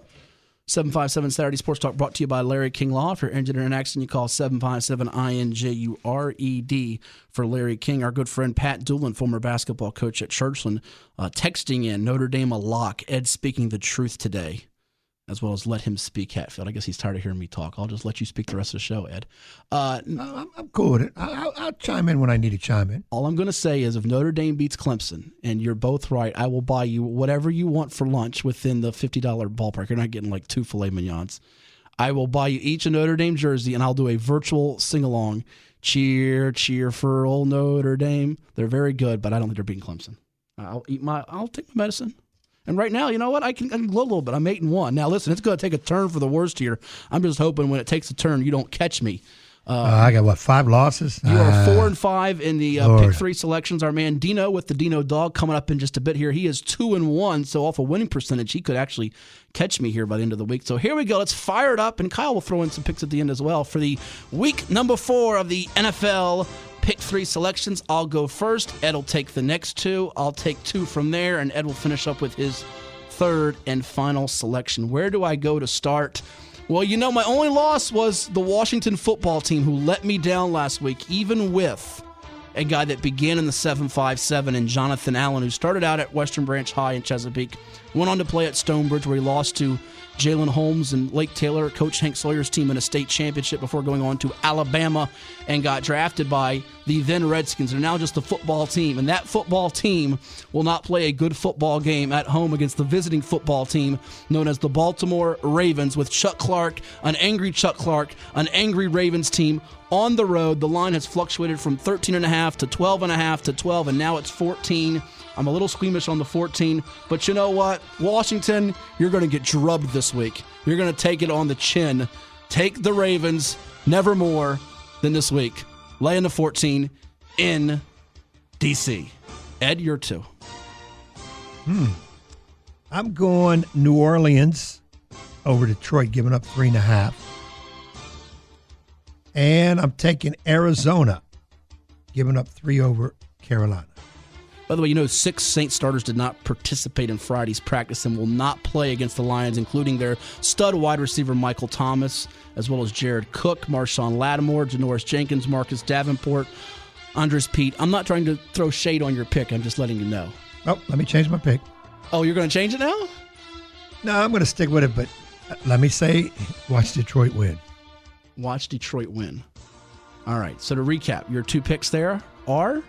757 Saturday Sports Talk brought to you by Larry King Law. If you're injured in an accident, you call 757-INJURED for Larry King. Our good friend Pat Doolin, former basketball coach at Churchland, texting in Notre Dame a lock. Ed speaking the truth today, as well as let him speak, Hatfield. I guess he's tired of hearing me talk. I'll just let you speak the rest of the show, Ed. I'm cool with it. I'll chime in when I need to chime in. All I'm going to say is if Notre Dame beats Clemson, and you're both right, I will buy you whatever you want for lunch within the $50 ballpark. You're not getting like 2 filet mignons. I will buy you each a Notre Dame jersey, and I'll do a virtual sing-along. Cheer, cheer for old Notre Dame. They're very good, but I don't think they're beating Clemson. I'll take my medicine. And right now, you know what? I can glow a little bit. I'm 8-1. Now, listen, it's going to take a turn for the worst here. I'm just hoping when it takes a turn, you don't catch me. I got, 5 losses? You are 4-5 in the pick 3 selections. Our man Dino with the Dino dog coming up in just a bit here. He is 2-1, so off a winning percentage, he could actually catch me here by the end of the week. So here we go. Let's fire it up, and Kyle will throw in some picks at the end as well for the week number 4 of the NFL Pick 3 selections. I'll go first. Ed will take the next 2. I'll take 2 from there, and Ed will finish up with his third and final selection. Where do I go to start? Well, you know, my only loss was the Washington football team, who let me down last week, even with a guy that began in the 7.57 and Jonathan Allen, who started out at Western Branch High in Chesapeake, went on to play at Stonebridge, where he lost to Jalen Holmes and Lake Taylor, Coach Hank Sawyer's team, in a state championship before going on to Alabama and got drafted by the then Redskins. They're now just a football team, and that football team will not play a good football game at home against the visiting football team known as the Baltimore Ravens, with Chuck Clark, an angry Chuck Clark, an angry Ravens team on the road. The line has fluctuated from 13.5 to 12.5 to 12, and now it's 14. I'm a little squeamish on the 14, but you know what? Washington, you're going to get drubbed this week. You're going to take it on the chin. Take the Ravens, never more than this week. Lay in the 14 in D.C. Ed, you're 2. I'm going New Orleans over Detroit, giving up 3.5. And I'm taking Arizona, giving up 3 over Carolina. By the way, you know 6 Saints starters did not participate in Friday's practice and will not play against the Lions, including their stud wide receiver Michael Thomas, as well as Jared Cook, Marshawn Lattimore, Janoris Jenkins, Marcus Davenport, Andres Pete. I'm not trying to throw shade on your pick. I'm just letting you know. Oh, let me change my pick. Oh, you're going to change it now? No, I'm going to stick with it, but let me say, watch Detroit win. Watch Detroit win. All right, so to recap, your 2 picks there are?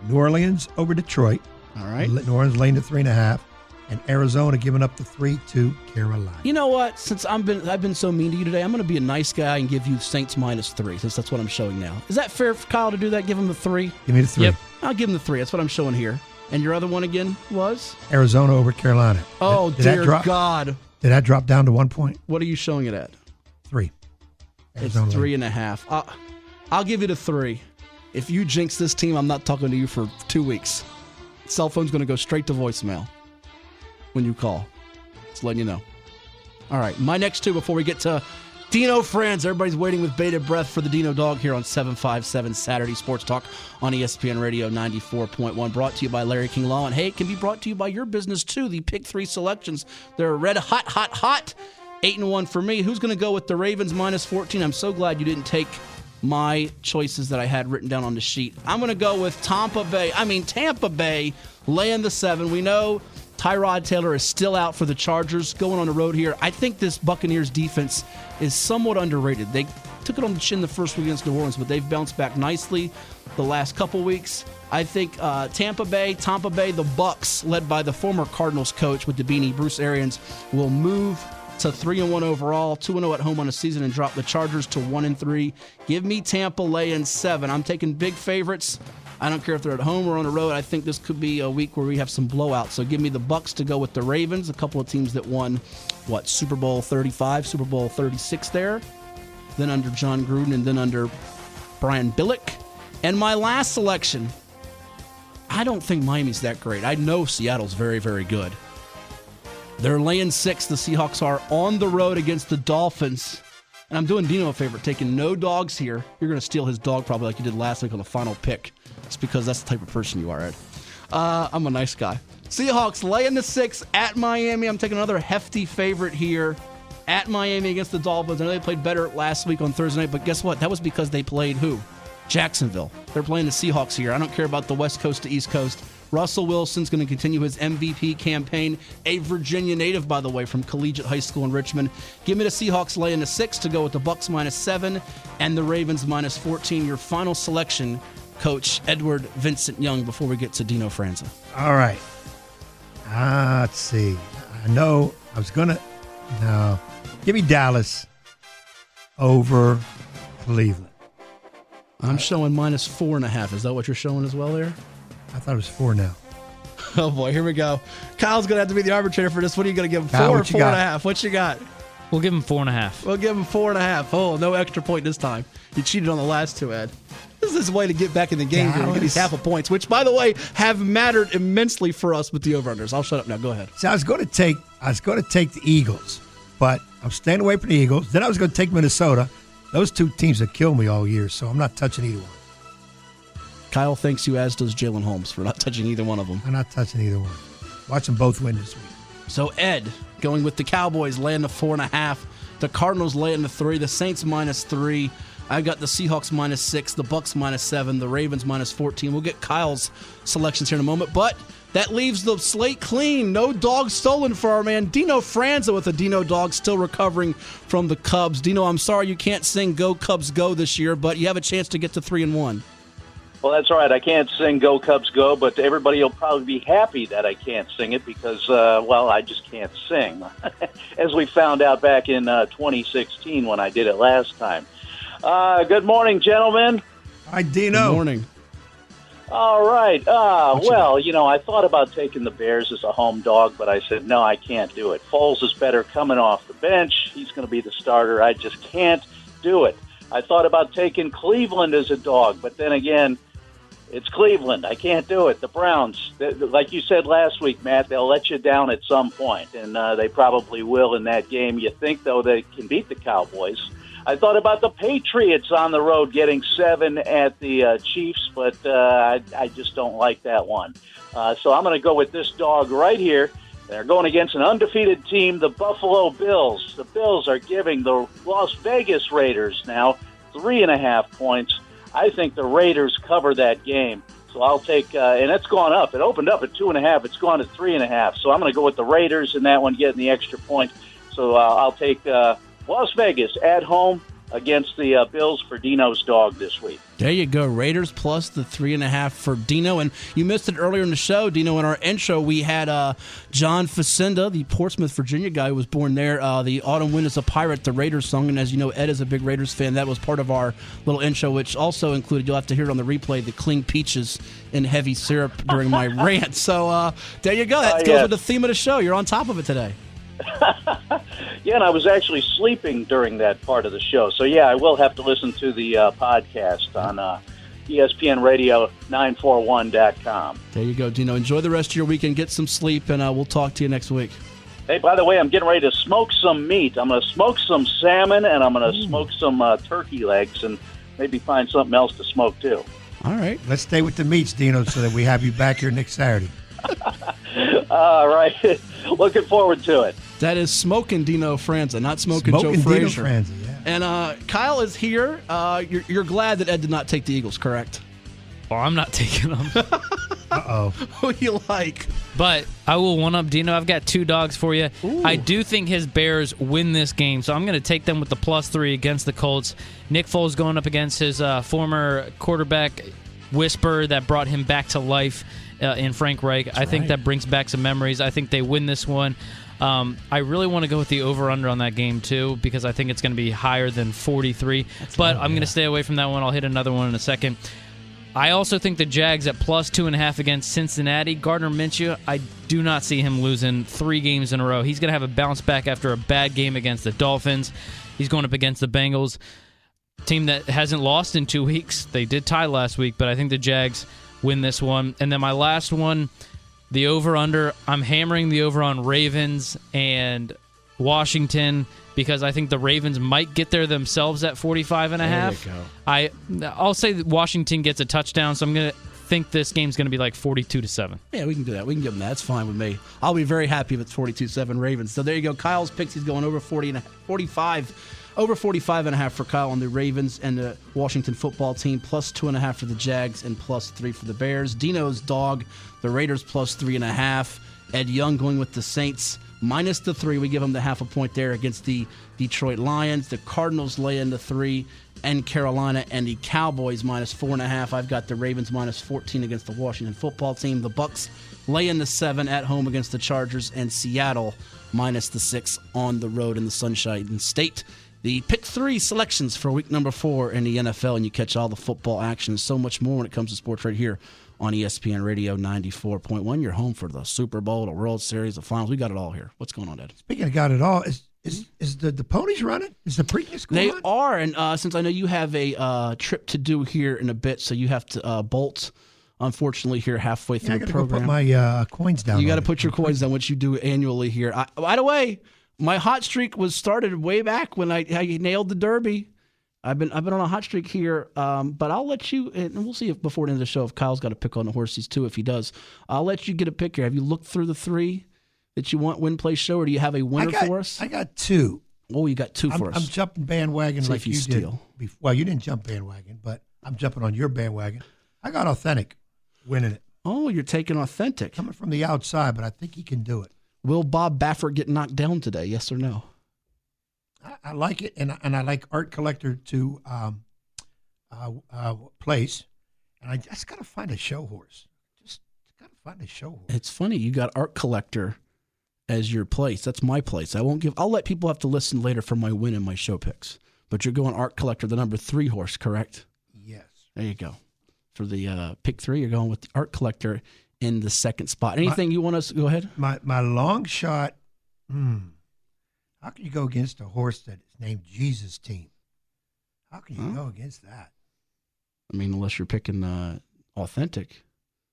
New Orleans over Detroit. All right. New Orleans laying to 3.5, and Arizona giving up the 3 to Carolina. You know what? Since I've been so mean to you today, I'm going to be a nice guy and give you Saints -3, since that's what I'm showing now. Is that fair for Kyle to do that? Give him the 3? Give me the 3. Yep. I'll give him the 3. That's what I'm showing here. And your other one again was? Arizona over Carolina. Oh, dear God. Did that drop down to 1 point? What are you showing it at? 3. Arizona it's 3.5. I'll give you the 3. If you jinx this team, I'm not talking to you for 2 weeks. Cell phone's going to go straight to voicemail when you call. Just letting you know. All right, my next 2 before we get to Dino Franza. Everybody's waiting with bated breath for the Dino dog here on 757 Saturday Sports Talk on ESPN Radio 94.1. Brought to you by Larry King Law. And hey, it can be brought to you by your business too. The Pick 3 selections. They're red hot, hot, hot. 8-1 for me. Who's going to go with the Ravens -14? I'm so glad you didn't take my choices that I had written down on the sheet. I'm going to go with Tampa Bay laying the 7. We know Tyrod Taylor is still out for the Chargers going on the road here. I think this Buccaneers defense is somewhat underrated. They took it on the chin the first week against New Orleans, but they've bounced back nicely the last couple weeks. I think Tampa Bay, the Bucs, led by the former Cardinals coach with the beanie, Bruce Arians, will move to 3-1 overall, 2-0 at home on the season, and drop the Chargers to 1-3. Give me Tampa laying 7. I'm taking big favorites. I don't care if they're at home or on the road. I think this could be a week where we have some blowouts. So give me the Bucs to go with the Ravens, a couple of teams that won, Super Bowl 35, Super Bowl 36 there, then under John Gruden, and then under Brian Billick. And my last selection, I don't think Miami's that great. I know Seattle's very, very good. They're laying 6. The Seahawks are on the road against the Dolphins. And I'm doing Dino a favor, taking no dogs here. You're going to steal his dog probably like you did last week on the final pick. It's because that's the type of person you are, Ed. I'm a nice guy. Seahawks laying the 6 at Miami. I'm taking another hefty favorite here at Miami against the Dolphins. I know they played better last week on Thursday night, but guess what? That was because they played who? Jacksonville. They're playing the Seahawks here. I don't care about the West Coast to East Coast. Russell Wilson's going to continue his MVP campaign. A Virginia native, by the way, from Collegiate High School in Richmond. Give me the Seahawks laying the 6 to go with the Bucs -7 and the Ravens -14. Your final selection, Coach Edward Vincent Young, before we get to Dino Franza. All right. Let's see. I know I was going to. No. Give me Dallas over Cleveland. I'm showing -4.5. Is that what you're showing as well there? I thought it was 4 now. Oh, boy. Here we go. Kyle's going to have to be the arbitrator for this. What are you going to give him? Kyle, 4 or what you got? 4.5? What you got? We'll give him 4.5. We'll give him 4.5. Oh, no extra point this time. You cheated on the last two, Ed. This is his way to get back in the game here and get these half a points, which, by the way, have mattered immensely for us with the over-unders. I'll shut up now. Go ahead. See, I was going to take the Eagles, but I'm staying away from the Eagles. Then I was going to take Minnesota. Those two teams have killed me all year, so I'm not touching either one. Kyle thanks you, as does Jalen Holmes, for not touching either one of them. I'm not touching either one. Watch them both win this week. So, Ed, going with the Cowboys, laying the 4.5. The Cardinals laying the 3. The Saints -3. I got the Seahawks -6. The Bucs -7. The Ravens -14. We'll get Kyle's selections here in a moment. But that leaves the slate clean. No dog stolen for our man Dino Franza with a Dino dog still recovering from the Cubs. Dino, I'm sorry you can't sing Go Cubs Go this year, but you have a chance to get to 3-1. Well, that's all right. I can't sing Go Cubs Go, but everybody will probably be happy that I can't sing it because, I just can't sing, as we found out back in 2016 when I did it last time. Good morning, gentlemen. Hi, Dino. Good morning. All right. I thought about taking the Bears as a home dog, but I said, no, I can't do it. Foles is better coming off the bench. He's going to be the starter. I just can't do it. I thought about taking Cleveland as a dog, but then again, it's Cleveland. I can't do it. The Browns, like you said last week, Matt, they'll let you down at some point, and they probably will in that game. You think, though, they can beat the Cowboys. I thought about the Patriots on the road getting 7 at the Chiefs, but I just don't like that one. So I'm going to go with this dog right here. They're going against an undefeated team, the Buffalo Bills. The Bills are giving the Las Vegas Raiders now 3.5 points. I think the Raiders cover that game. So I'll take, and it's gone up. It opened up at 2.5. It's gone to 3.5. So I'm going to go with the Raiders in that one, getting the extra point. So I'll take Las Vegas at home against the Bills for Dino's dog this week. There you go. Raiders plus the 3.5 for Dino. And you missed it earlier in the show, Dino. In our intro, we had John Facenda, the Portsmouth, Virginia guy who was born there. The Autumn Wind is a Pirate, the Raiders song. And as you know, Ed is a big Raiders fan. That was part of our little intro, which also included, you'll have to hear it on the replay, the cling peaches in heavy syrup during my rant. So there you go. That goes with the theme of the show. You're on top of it today. Yeah, and I was actually sleeping during that part of the show. So, yeah, I will have to listen to the podcast on ESPN Radio 941.com. There you go, Dino. Enjoy the rest of your weekend. Get some sleep, and we'll talk to you next week. Hey, by the way, I'm getting ready to smoke some meat. I'm going to smoke some salmon, and I'm going to smoke some turkey legs, and maybe find something else to smoke, too. All right. Let's stay with the meats, Dino, so that we have you back here next Saturday. All right. Looking forward to it. That is Smoking Dino Franza, not Smoking Joe Dino Frazier. Franza, yeah. And Kyle is here. You're glad that Ed did not take the Eagles, correct? Well, I'm not taking them. Uh-oh. Who do you like? But I will one-up Dino. I've got 2 dogs for you. Ooh. I do think his Bears win this game, so I'm going to take them with the +3 against the Colts. Nick Foles going up against his former quarterback whisperer that brought him back to life in Frank Reich. I think that brings back some memories. I think they win this one. I really want to go with the over-under on that game, too, because I think it's going to be higher than 43. But I'm going to stay away from that one. I'll hit another one in a second. I also think the Jags at +2.5 against Cincinnati. Gardner Minshew, I do not see him losing 3 games in a row. He's going to have a bounce back after a bad game against the Dolphins. He's going up against the Bengals, team that hasn't lost in 2 weeks. They did tie last week, but I think the Jags win this one. And then my last one, the over-under. I'm hammering the over on Ravens and Washington, because I think the Ravens might get there themselves at 45.5. There you go. I'll say that Washington gets a touchdown, so I'm going to think this game's going to be like 42-7. Yeah, we can do that. We can give them that. That's fine with me. I'll be very happy if it's 42-7 Ravens. So there you go. Kyle's picks. He's going over 45.5 for Kyle on the Ravens and the Washington football team, plus 2.5 for the Jags and plus 3 for the Bears. Dino's dog, the Raiders, plus 3.5. Ed Young going with the Saints, minus the 3. We give him the half a point there against the Detroit Lions. The Cardinals lay in the 3, and Carolina and the Cowboys minus 4.5. I've got the Ravens minus 14 against the Washington football team. The Bucks lay in the 7 at home against the Chargers, and Seattle minus the 6 on the road in the Sunshine State. The pick 3 selections for week number 4 in the NFL, and you catch all the football action and so much more when it comes to sports right here on ESPN Radio 94.1. You're home for the Super Bowl, the World Series, the finals. We got it all here. What's going on, Ed? Speaking of got it all, is the ponies running? Is the Preakness going on? They are, and since I know you have a trip to do here in a bit, so you have to bolt, unfortunately, here halfway through the program. I got to put my coins down. You got to put your coins down, which you do annually here. By the way, my hot streak was started way back when I nailed the Derby. I've been on a hot streak here, but I'll let you, and we'll see if before the end of the show if Kyle's got a pick on the horses too. If he does, I'll let you get a pick here. Have you looked through the 3 that you want win, play, show, or do you have a winner for us? I got 2. Oh, you got 2 for us. I'm jumping bandwagon see like if you did. steal. Well, you didn't jump bandwagon, but I'm jumping on your bandwagon. I got Authentic winning it. Oh, you're taking Authentic. Coming from the outside, but I think he can do it. Will Bob Baffert get knocked down today, yes or no? I like it, and I like Art Collector to place, and I just got to find a show horse. Just got to find a show horse. It's funny. You got Art Collector as your place. That's my place. I'll let people have to listen later for my win and my show picks. But you're going Art Collector, the number 3 horse, correct? Yes. There you go. For the pick 3, you're going with the Art Collector in the second spot. Anything you want us to go ahead? My long shot. How can you go against a horse that is named Jesus Team? How can you go against that? I mean, unless you're picking Authentic.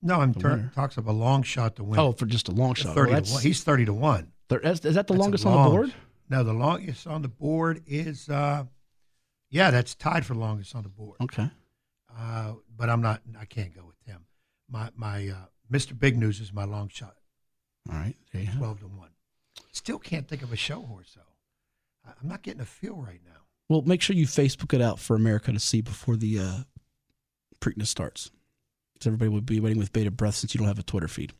No, talks of a long shot to win. Oh, for just a long shot. 30 to 1. He's 30 to 1. Is that the longest on the board? No, the longest on the board is that's tied for longest on the board. Okay. But I can't go with him. My Mr. Big News is my long shot. All right. There you 12 to 1. Still can't think of a show horse, though. I'm not getting a feel right now. Well, make sure you Facebook it out for America to see before the Preakness starts. Because everybody would be waiting with bated breath since you don't have a Twitter feed.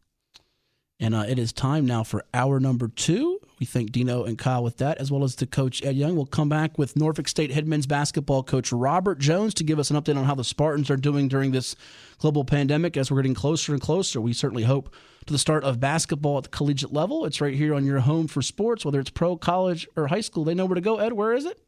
And it is time now for hour number 2. We thank Dino and Kyle with that, as well as the coach, Ed Young. We'll come back with Norfolk State head men's basketball coach Robert Jones to give us an update on how the Spartans are doing during this global pandemic. As we're getting closer and closer, we certainly hope to the start of basketball at the collegiate level. It's right here on your home for sports, whether it's pro, college, or high school. They know where to go. Ed, where is it?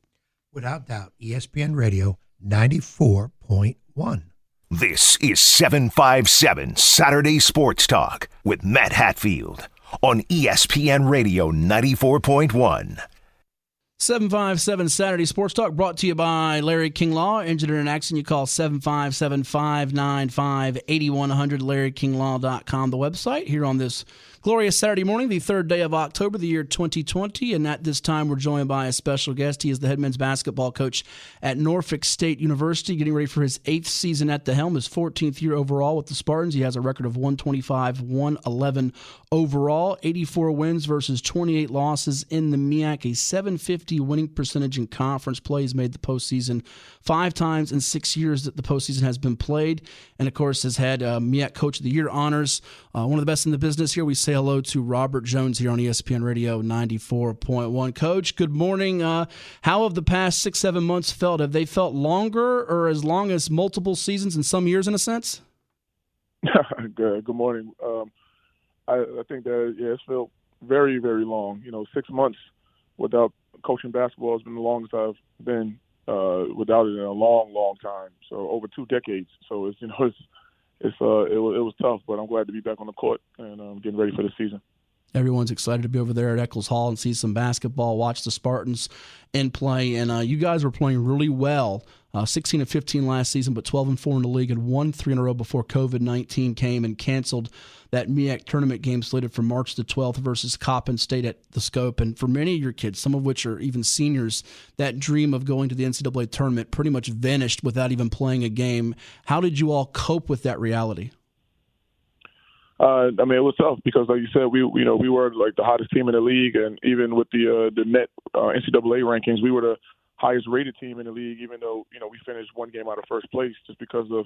Without doubt, ESPN Radio 94.1. This is 757 Saturday Sports Talk with Matt Hatfield on ESPN Radio 94.1. 757 Saturday Sports Talk brought to you by Larry King Law. Injured in an accident, you call 757-595-8100, LarryKingLaw.com, the website. Here on this glorious Saturday morning, the 3rd day of October, the year 2020. And at this time, we're joined by a special guest. He is the head men's basketball coach at Norfolk State University, getting ready for his 8th season at the helm, his 14th year overall with the Spartans. He has a record of 125, 111 overall, 84 wins versus 28 losses in the MEAC, a 750 winning percentage in conference play. He's made the postseason 5 times in 6 years that the postseason has been played, and of course has had MEAC Coach of the Year honors. One of the best in the business here. We say hello to Robert Jones here on ESPN Radio 94.1. Coach, good morning. How have the past 6-7 months felt? Have they felt longer or as long as multiple seasons in some years in a sense? Good morning. I think that it's felt very, very long. 6 months without coaching basketball has been the longest I've been without it in a long, long time. So over 2 decades. So it was tough, but I'm glad to be back on the court and getting ready for the season. Everyone's excited to be over there at Eccles Hall and see some basketball, watch the Spartans in play. And you guys were playing really well. 16-15 last season, but 12-4 in the league, and won 3 in a row before COVID-19 came and canceled that MEAC tournament game slated for March the 12th versus Coppin State at the Scope. And for many of your kids, some of which are even seniors, that dream of going to the NCAA tournament pretty much vanished without even playing a game. How did you all cope with that reality? I mean, it was tough because, like you said, we were like the hottest team in the league, and even with the net NCAA rankings, we were the highest rated team in the league. Even though we finished one game out of first place just because of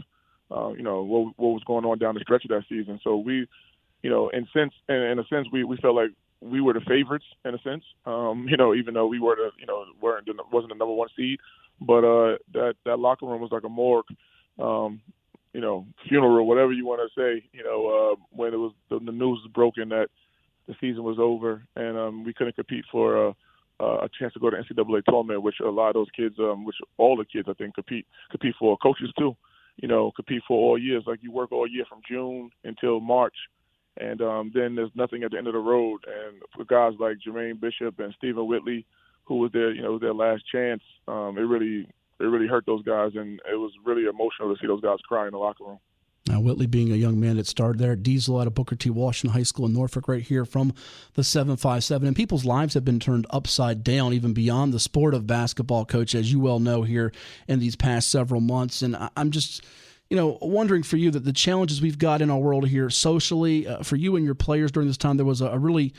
what was going on down the stretch of that season. So we, in a sense, we felt like we were the favorites in a sense. Even though we were wasn't the number one seed, but that locker room was like a morgue. Funeral, whatever you want to say, when it was the news was broken that the season was over and we couldn't compete for a chance to go to NCAA tournament, which a lot of those kids, which all the kids I think compete for, coaches too, compete for all years. Like you work all year from June until March, and then there's nothing at the end of the road. And for guys like Jermaine Bishop and Stephen Whitley, who was their last chance, it really hurt those guys, and it was really emotional to see those guys cry in the locker room. Now, Whitley being a young man that started there at Diesel out of Booker T. Washington High School in Norfolk, right here from the 757. And people's lives have been turned upside down, even beyond the sport of basketball, Coach, as you well know here in these past several months. And I'm just, wondering for you that the challenges we've got in our world here socially, for you and your players during this time, there was a really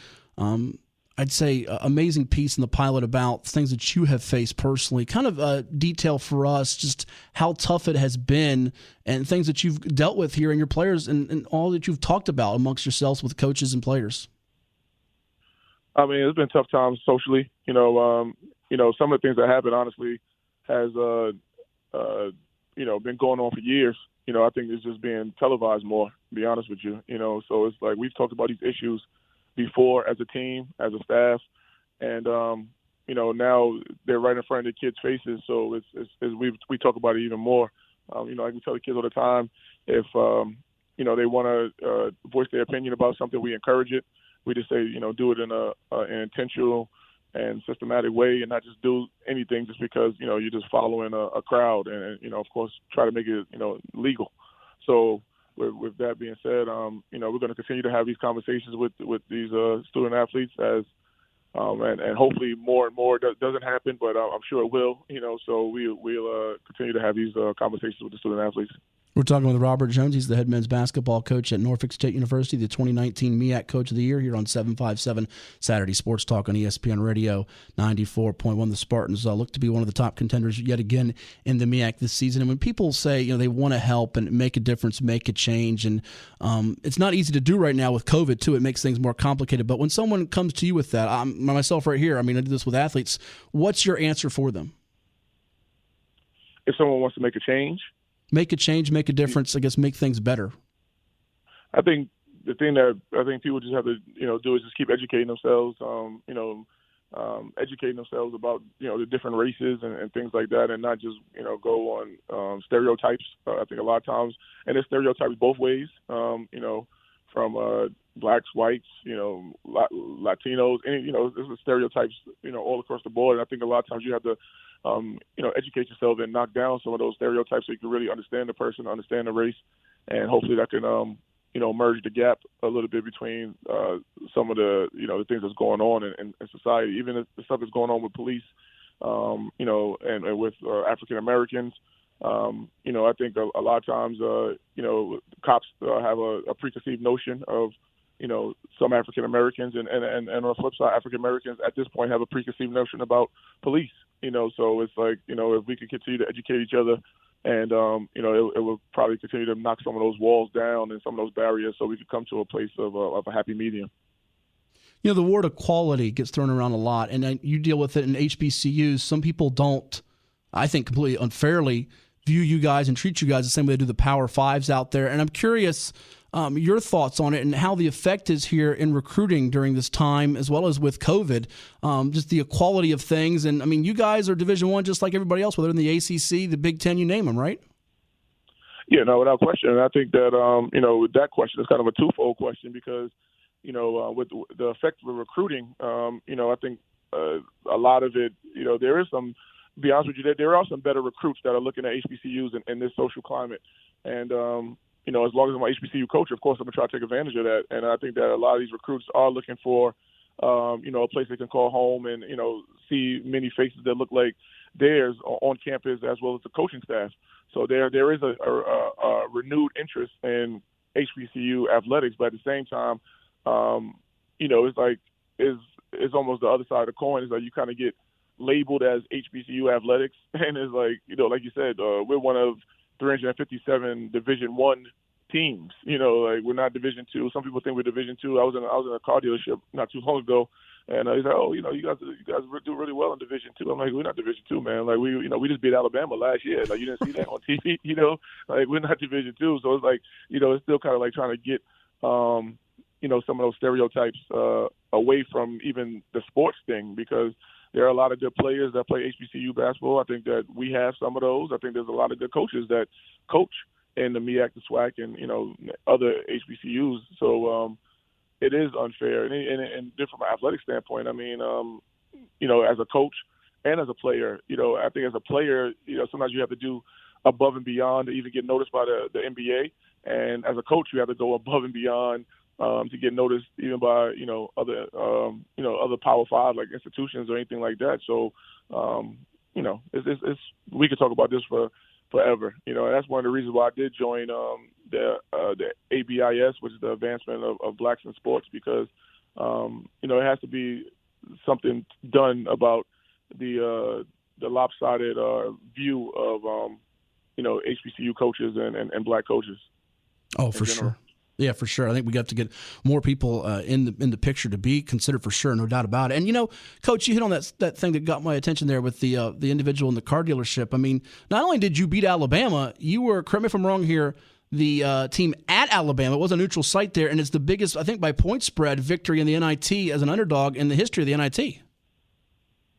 I'd say, amazing piece in the pilot about things that you have faced personally. Kind of detail for us just how tough it has been and things that you've dealt with here and your players and all that you've talked about amongst yourselves with coaches and players. I mean, it's been tough times socially. Some of the things that happened, honestly, has been going on for years. I think it's just being televised more, to be honest with you. So it's like we've talked about these issues before as a team, as a staff, and now they're right in front of the kids' faces. So we talk about it even more. I can tell the kids all the time if they want to voice their opinion about something, we encourage it. We just say do it in an intentional and systematic way, and not just do anything just because you're just following a crowd, and of course try to make it legal. So. With that being said, we're going to continue to have these conversations with these student athletes as and hopefully more and more doesn't happen, but I'm sure it will. So we'll continue to have these conversations with the student athletes. We're talking with Robert Jones. He's the head men's basketball coach at Norfolk State University, the 2019 MEAC Coach of the Year here on 757 Saturday Sports Talk on ESPN Radio 94.1. The Spartans look to be one of the top contenders yet again in the MEAC this season. And when people say they want to help and make a difference, make a change, and it's not easy to do right now with COVID too. It makes things more complicated. But when someone comes to you with that, myself right here, I do this with athletes. What's your answer for them? If someone wants to make a change. Make a change, make a difference, I guess make things better. I think the thing that I think people just have to, do is just keep educating themselves, educating themselves about, the different races and things like that, and not just, go on stereotypes. I think a lot of times, and there's stereotypes both ways, from blacks, whites, Latinos, and, there's stereotypes, all across the board. And I think a lot of times you have to, educate yourself and knock down some of those stereotypes so you can really understand the person, understand the race, and hopefully that can, merge the gap a little bit between some of the, the things that's going on in society, even the stuff that's going on with police, and with African Americans. I think a lot of times, cops have a preconceived notion of, some African Americans, and on the flip side, African Americans at this point have a preconceived notion about police. So it's like, if we could continue to educate each other, and it will probably continue to knock some of those walls down and some of those barriers, so we could come to a place of a happy medium. The word equality gets thrown around a lot, and you deal with it in HBCUs. Some people don't, I think, completely unfairly view you guys and treat you guys the same way they do the Power Fives out there. And I'm curious your thoughts on it and how the effect is here in recruiting during this time, as well as with COVID, just the equality of things. And, you guys are Division I just like everybody else, whether in the ACC, the Big Ten, you name them, right? Yeah, no, without question. And I think that, with that question, it's kind of a twofold question because, with the effect of recruiting, I think a lot of it, there is some, to be honest with you, there are some better recruits that are looking at HBCUs in this social climate. And, as long as I'm an HBCU coach, of course, I'm going to try to take advantage of that. And I think that a lot of these recruits are looking for, a place they can call home and, see many faces that look like theirs on campus as well as the coaching staff. So there is a renewed interest in HBCU athletics, but at the same time, it's like it's almost the other side of the coin. Is like you kind of get labeled as HBCU athletics, and it's like like you said, we're one of 357 Division I teams. Like we're not Division II. Some people think we're Division II. I was in a car dealership not too long ago, and he's like, oh, you guys do really well in Division II. I'm like, we're not Division II, man. Like we just beat Alabama last year. Like you didn't see that on TV. Like we're not Division II. So it's like it's still kind of like trying to get some of those stereotypes away from even the sports thing, because there are a lot of good players that play HBCU basketball. I think that we have some of those. I think there's a lot of good coaches that coach in the MEAC, the SWAC, and other HBCUs. So it is unfair, and from an athletic standpoint. I mean, as a coach and as a player, I think as a player, sometimes you have to do above and beyond to even get noticed by the NBA, and as a coach, you have to go above and beyond to get noticed even by other Power 5 like institutions or anything like that. So it's we could talk about this for forever. And that's one of the reasons why I did join the ABIS, which is the Advancement of Blacks in Sports, because it has to be something done about the lopsided view of HBCU coaches and black coaches. Oh, for sure. Yeah, for sure. I think we got to get more people in the picture to be considered, for sure, no doubt about it. And Coach, you hit on that thing that got my attention there with the individual in the car dealership. I mean, not only did you beat Alabama, you were, correct me if I'm wrong here, the team at Alabama. It was a neutral site there, and it's the biggest, I think, by point spread victory in the NIT as an underdog in the history of the NIT.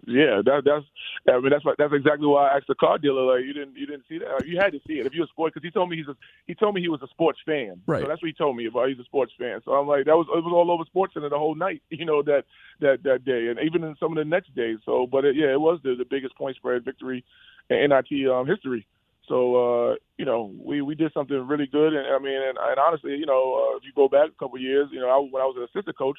Yeah, that's exactly why I asked the car dealer. Like, you didn't see that. You had to see it if you're a sports, because he told me he was a sports fan. Right. So that's what he told me about. He's a sports fan. So I'm like, it was all over SportsCenter the whole night. That day, and even in some of the next days. So, but it was the biggest point spread victory in NIT history. So we did something really good, and I mean, and honestly, if you go back a couple of years, when I was an assistant coach,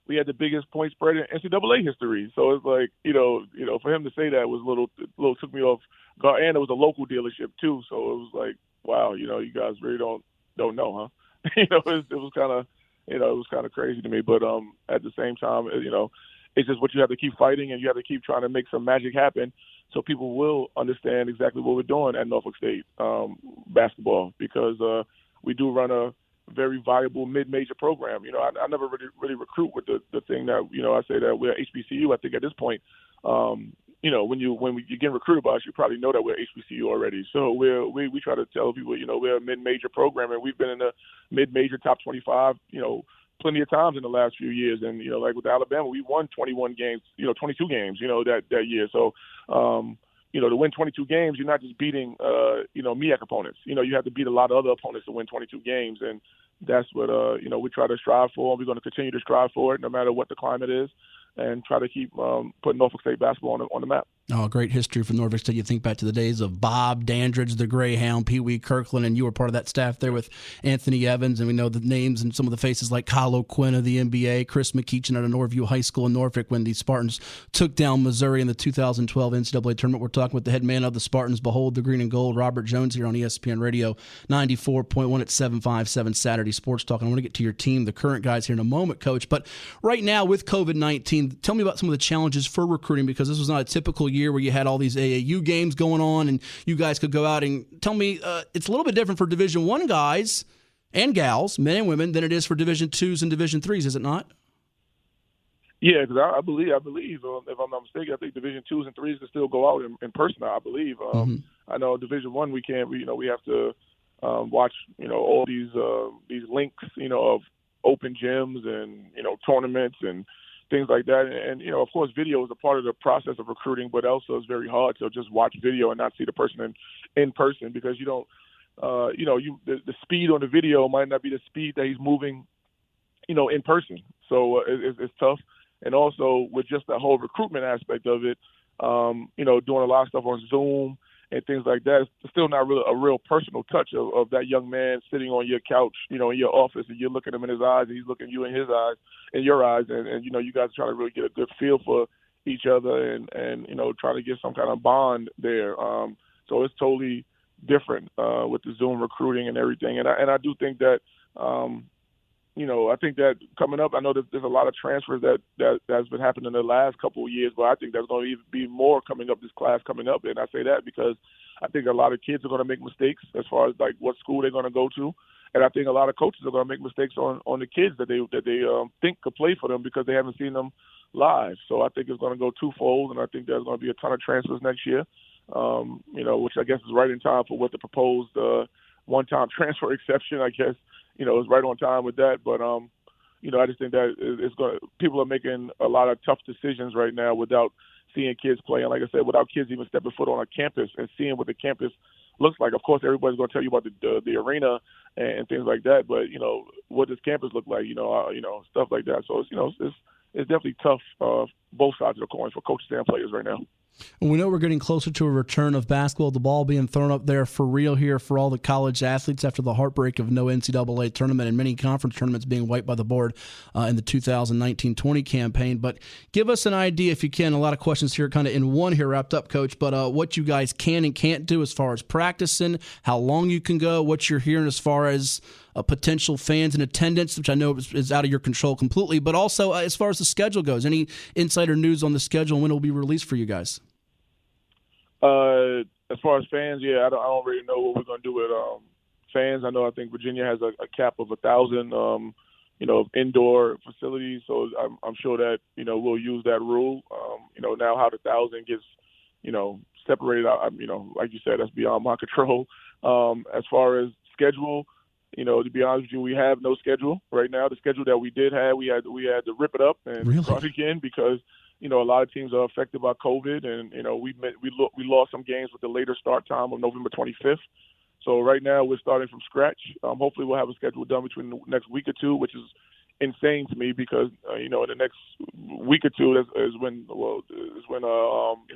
we had the biggest point spread in NCAA history. So it's like, for him to say that was a little took me off guard, and it was a local dealership too. So it was like, wow, you guys really don't know, huh? It was kind of crazy to me. But at the same time, it's just what you have to keep fighting, and you have to keep trying to make some magic happen, so people will understand exactly what we're doing at Norfolk State basketball, because we do run a very viable mid-major program. I never really recruit with the thing that, I say that we're HBCU. I think at this point, when you're getting recruited by us, you probably know that we're HBCU already. So we try to tell people, we're a mid-major program, and we've been in the mid-major top 25, plenty of times in the last few years. And, like with Alabama, we won 21 games, 22 games, that year. So, to win 22 games, you're not just beating, MEAC opponents. You have to beat a lot of other opponents to win 22 games. And that's what, we try to strive for. We're going to continue to strive for it no matter what the climate is, and try to keep putting Norfolk State basketball on the map. Oh, great history for Norfolk State. You think back to the days of Bob Dandridge, the Greyhound, Pee Wee Kirkland, and you were part of that staff there with Anthony Evans. And we know the names and some of the faces like Kyle O'Quinn of the NBA, Chris McKeechin out of Norview High School in Norfolk when the Spartans took down Missouri in the 2012 NCAA tournament. We're talking with the head man of the Spartans, Behold the Green and Gold, Robert Jones, here on ESPN Radio 94.1 at 757 Saturday Sports Talk. And I want to get to your team, the current guys, here in a moment, Coach. But right now with COVID-19, tell me about some of the challenges for recruiting, because this was not a typical year where you had all these AAU games going on and you guys could go out. And tell me, it's a little bit different for Division I guys and gals, men and women, than it is for Division IIs and Division IIIs, is it not? Yeah, because I believe, if I'm not mistaken, I think Division IIs and IIIs can still go out in person, I believe. I know Division I, we can't, we have to watch, all these links, of open gyms and, tournaments and things like that. And, of course, video is a part of the process of recruiting, but also it's very hard to just watch video and not see the person in person, because the speed on the video might not be the speed that he's moving, in person. So it's tough. And also with just the whole recruitment aspect of it, doing a lot of stuff on Zoom and things like that, it's still not really a real personal touch of that young man sitting on your couch, in your office, and you're looking him in his eyes, and he's looking you in his eyes, in your eyes, and you guys are trying to really get a good feel for each other and trying to get some kind of bond there. So it's totally different with the Zoom recruiting and everything. And I do think that, I think that coming up, I know that there's a lot of transfers that's been happening in the last couple of years, but I think there's going to even be more coming up, this class coming up. And I say that because I think a lot of kids are going to make mistakes as far as like what school they're going to go to. And I think a lot of coaches are going to make mistakes on the kids that they think could play for them because they haven't seen them live. So I think it's going to go twofold, and I think there's going to be a ton of transfers next year, which I guess is right in time for what the proposed one-time transfer exception, I guess, is right on time with that. But, I just think that people are making a lot of tough decisions right now without seeing kids play. And like I said, without kids even stepping foot on a campus and seeing what the campus looks like. Of course, everybody's going to tell you about the arena and things like that. But, what does campus look like, stuff like that. So, it's definitely tough, both sides of the coin for coaches and players right now. And we know we're getting closer to a return of basketball, the ball being thrown up there for real here for all the college athletes after the heartbreak of no NCAA tournament and many conference tournaments being wiped by the board in the 2019-20 campaign. But give us an idea, if you can, a lot of questions here kind of in one here wrapped up, Coach, but what you guys can and can't do as far as practicing, how long you can go, what you're hearing as far as potential fans in attendance, which I know is out of your control completely, but also as far as the schedule goes, any insider news on the schedule and when it will be released for you guys? As far as fans, I don't really know what we're going to do with fans. I think Virginia has a cap of 1,000, indoor facilities. So I'm sure that, we'll use that rule. Now how the 1,000 gets, separated out, like you said, that's beyond my control. As far as schedule, to be honest with you, we have no schedule right now. The schedule that we did have, we had to rip it up and start again because, a lot of teams are affected by COVID, and we lost some games with the later start time of November 25th. So right now we're starting from scratch. Hopefully we'll have a schedule done between the next week or two, which is insane to me because in the next week or two is when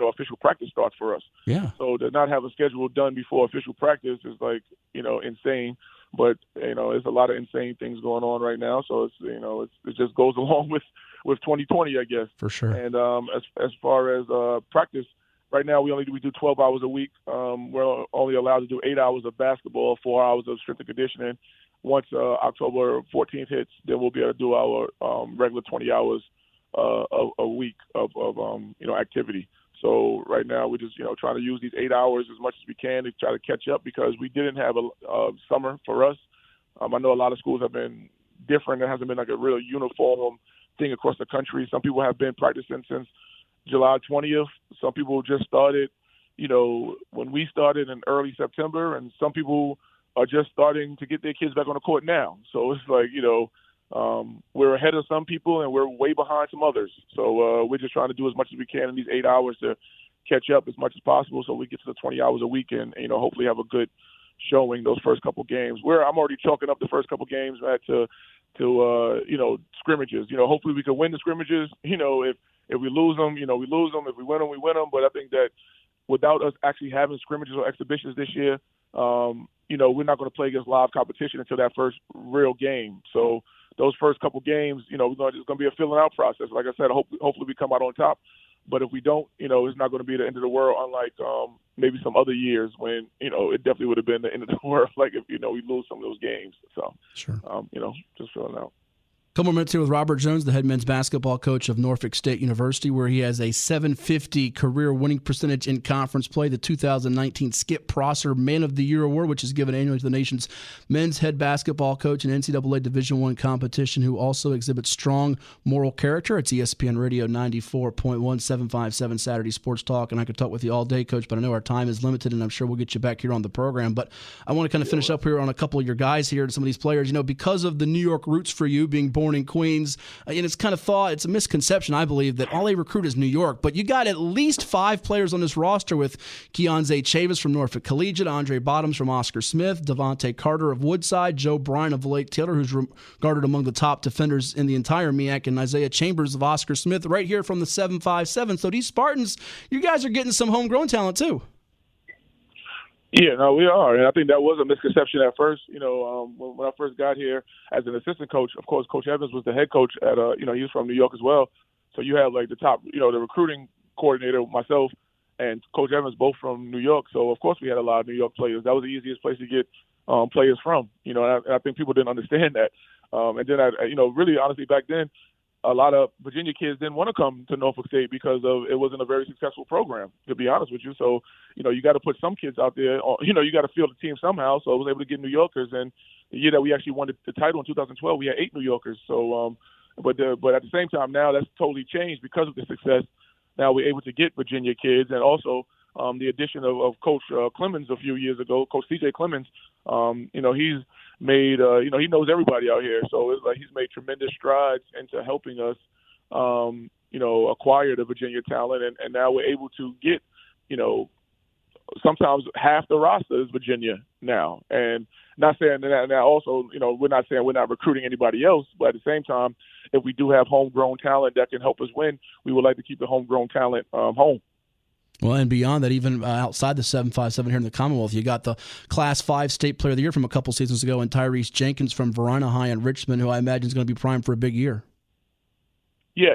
official practice starts for us. Yeah. So to not have a schedule done before official practice is like insane. But there's a lot of insane things going on right now. So it's it just goes along with 2020, I guess. For sure. And as far as practice, right now we do 12 hours a week. We're only allowed to do 8 hours of basketball, 4 hours of strength and conditioning. Once October 14th hits, then we'll be able to do our regular 20 hours a week of activity. So right now we're just trying to use these 8 hours as much as we can to try to catch up because we didn't have a summer for us. I know a lot of schools have been different. It hasn't been like a real uniform thing across the country. Some people have been practicing since July 20th. Some people just started, when we started in early September, and some people are just starting to get their kids back on the court now. So it's like, we're ahead of some people and we're way behind some others. So we're just trying to do as much as we can in these 8 hours to catch up as much as possible so we get to the 20 hours a week and, hopefully have a good showing those first couple games. I'm already chalking up the first couple games, Matt, to scrimmages. Hopefully we can win the scrimmages. If we lose them, we lose them. If we win them, we win them. But I think that without us actually having scrimmages or exhibitions this year, we're not going to play against live competition until that first real game. So those first couple games, it's going to be a filling out process. Like I said, hopefully we come out on top. But if we don't, it's not going to be the end of the world, unlike maybe some other years when, it definitely would have been the end of the world, like if, we lose some of those games. So, sure. Just filling out. Couple more minutes here with Robert Jones, the head men's basketball coach of Norfolk State University, where he has a .750 career winning percentage in conference play. The 2019 Skip Prosser Man of the Year Award, which is given annually to the nation's men's head basketball coach in NCAA Division I competition, who also exhibits strong moral character. It's ESPN Radio 94.1, 757 Saturday Sports Talk. And I could talk with you all day, Coach, but I know our time is limited, and I'm sure we'll get you back here on the program. But I want to kind of finish up here on a couple of your guys here and some of these players. Because of the New York roots for you, being born morning, Queens. And it's kind of thought, it's a misconception, I believe, that all they recruit is New York. But you got at least 5 players on this roster with Keontae Chavis from Norfolk Collegiate, Andre Bottoms from Oscar Smith, Tavante Carter of Woodside, Joe Bryan of Lake Taylor, who's regarded among the top defenders in the entire MEAC, and Isaiah Chambers of Oscar Smith right here from the 757. So these Spartans, you guys are getting some homegrown talent too. Yeah, no, we are, and I think that was a misconception at first. When I first got here as an assistant coach, of course, Coach Evans was the head coach at, he was from New York as well. So you had like the top, the recruiting coordinator, myself, and Coach Evans, both from New York. So of course we had a lot of New York players. That was the easiest place to get players from. And I think people didn't understand that. And then really honestly back then, a lot of Virginia kids didn't want to come to Norfolk State because it wasn't a very successful program, to be honest with you. So, you got to put some kids out there. You got to field the team somehow. So I was able to get New Yorkers. And the year that we actually won the title in 2012, we had 8 New Yorkers. So, but at the same time now that's totally changed because of the success. Now we're able to get Virginia kids, and also the addition of Coach Clemens a few years ago, Coach C.J. Clemens. He's made, he knows everybody out here. So it's like he's made tremendous strides into helping us, acquire the Virginia talent. And now we're able to get, sometimes half the roster is Virginia now. And not saying that now also, we're not saying we're not recruiting anybody else, but at the same time, if we do have homegrown talent that can help us win, we would like to keep the homegrown talent home. Well, and beyond that, even outside the 757 here in the Commonwealth, you got the Class 5 State Player of the Year from a couple seasons ago, and Tyrese Jenkins from Verona High in Richmond, who I imagine is going to be primed for a big year. Yeah.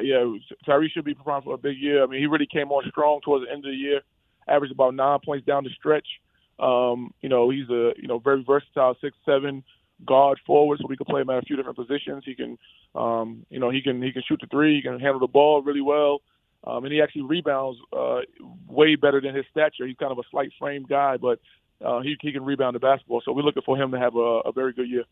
Tyrese should be primed for a big year. I mean, he really came on strong towards the end of the year, averaged about 9 points down the stretch. He's a very versatile 6'7" guard forward, so we can play him at a few different positions. He can, he can shoot the three. He can handle the ball really well. And he actually rebounds way better than his stature. He's kind of a slight frame guy, but he can rebound the basketball. So we're looking for him to have a very good year.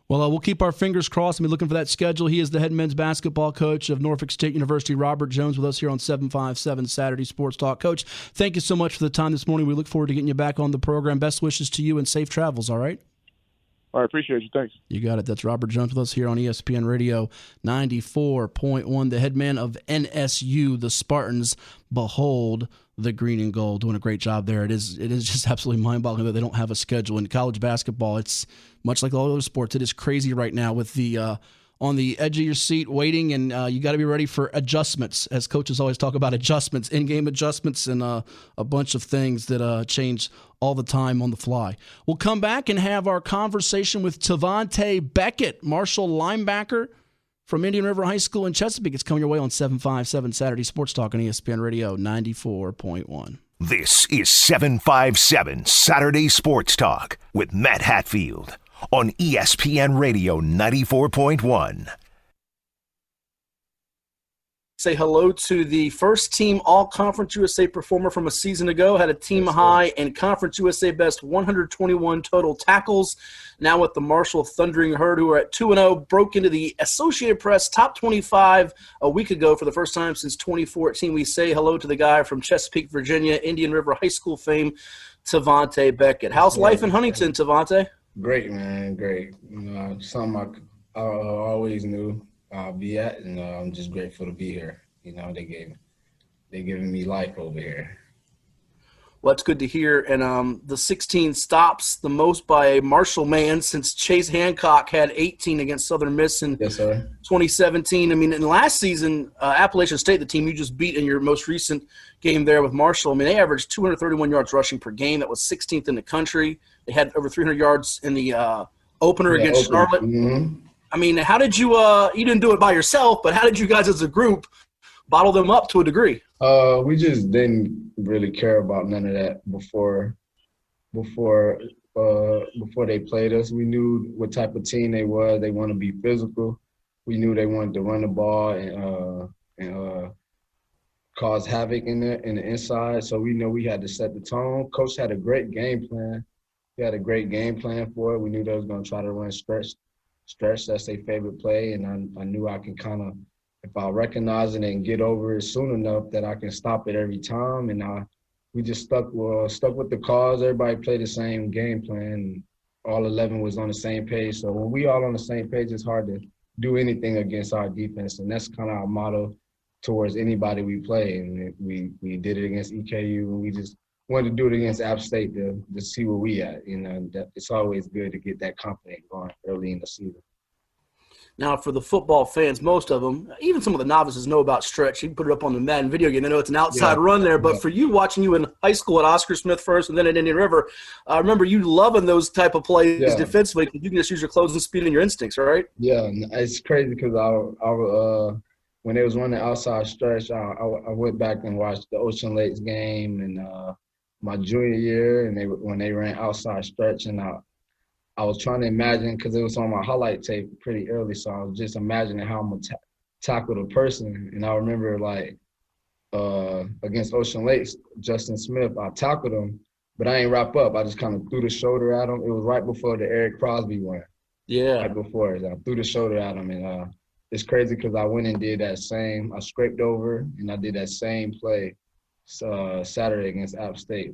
Well, we'll keep our fingers crossed and be looking for that schedule. He is the head men's basketball coach of Norfolk State University, Robert Jones, with us here on 757 Saturday Sports Talk. Coach, thank you so much for the time this morning. We look forward to getting you back on the program. Best wishes to you and safe travels, all right? All right, appreciate you. Thanks. You got it. That's Robert Jones with us here on ESPN Radio 94.1, the head man of NSU, the Spartans. Behold the green and gold, doing a great job there. It is just absolutely mind-boggling that they don't have a schedule. In college basketball, it's much like all other sports. It is crazy right now with the on the edge of your seat waiting, and you got to be ready for adjustments, as coaches always talk about adjustments, in-game adjustments, and a bunch of things that change all the time on the fly. We'll come back and have our conversation with Tavante Beckett, Marshall linebacker from Indian River High School in Chesapeake. It's coming your way on 757 Saturday Sports Talk on ESPN Radio 94.1. This is 757 Saturday Sports Talk with Matt Hatfield on ESPN Radio 94.1. Say hello to the first team All-Conference USA performer from a season ago. Had a team high and Conference USA best 121 total tackles. Now with the Marshall Thundering Herd, who are at 2-0, broke into the Associated Press top 25 a week ago for the first time since 2014. We say hello to the guy from Chesapeake, Virginia, Indian River High School fame, Tavante Beckett. How's life in Huntington, Tavante? Great, man, great. Something I always knew I'll be at, and I'm just grateful to be here. They giving me life over here. Well, that's good to hear. And the 16 stops, the most by a Marshall man since Chase Hancock had 18 against Southern Miss in 2017. I mean, in last season, Appalachian State, the team you just beat in your most recent game there with Marshall, I mean, they averaged 231 yards rushing per game. That was 16th in the country. They had over 300 yards in the opener against Charlotte. Mm-hmm. I mean, how did you you didn't do it by yourself, but how did you guys as a group bottle them up to a degree? We just didn't really care about none of that before they played us. We knew what type of team they was. They want to be physical. We knew they wanted to run the ball and cause havoc in the inside. So we know we had to set the tone. Coach had a great game plan. He had a great game plan for it. We knew they was going to try to run stretch. That's their favorite play, and I knew I can kind of, if I recognize it and get over it soon enough, that I can stop it every time. And we just stuck with the cause. Everybody played the same game plan. All 11 was on the same page. So when we all on the same page, it's hard to do anything against our defense, and that's kind of our motto towards anybody we play. And we did it against EKU, and we just wanted to do it against App State to see where we at. You know, it's always good to get that confidence going early in the season. Now, for the football fans, most of them, even some of the novices, know about stretch. You can put it up on the Madden video game. They know it's an outside run there. But for you, watching you in high school at Oscar Smith first and then at Indian River, I remember you loving those type of plays defensively. You can just use your closing speed and your instincts, right? Yeah, it's crazy because when they was running outside stretch, I went back and watched the Ocean Lakes game and my junior year, and when they ran outside stretch, and I was trying to imagine, because it was on my highlight tape pretty early, so I was just imagining how I'm going to tackle the person. And I remember, like, against Ocean Lakes, Justin Smith, I tackled him, but I ain't wrap up. I just kind of threw the shoulder at him. It was right before the Eric Crosby one. Yeah. Right before it. I threw the shoulder at him, and it's crazy because I went and did that same – I scraped over, and I did that same play Saturday against App State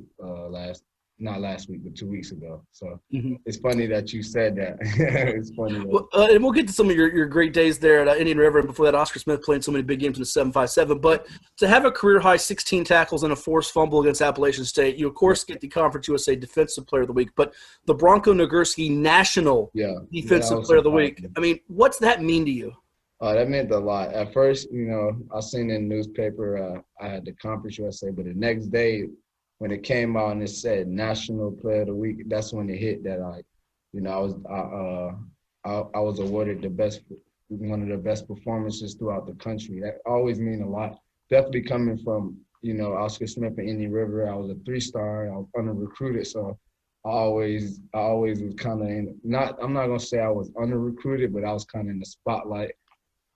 not last week, but 2 weeks ago. So it's funny that you said that. It's funny. And we'll get to some of your great days there at Indian River, and before that, Oscar Smith playing so many big games in the 7-5-7. But to have a career-high 16 tackles and a forced fumble against Appalachian State, you, of course, get the Conference USA Defensive Player of the Week, but the Bronco Nagurski National Defensive Player of the Week. I mean, what's that mean to you? That meant a lot. At first, you know, I seen in the newspaper I had the Conference USA, but the next day when it came out and it said National Player of the Week, that's when it hit that I was awarded one of the best performances throughout the country. That always mean a lot. Definitely coming from, you know, Oscar Smith and Indian River. I was a 3-star. I was under-recruited, so I always was kind of I'm not gonna say I was under-recruited, but I was kind of in the spotlight.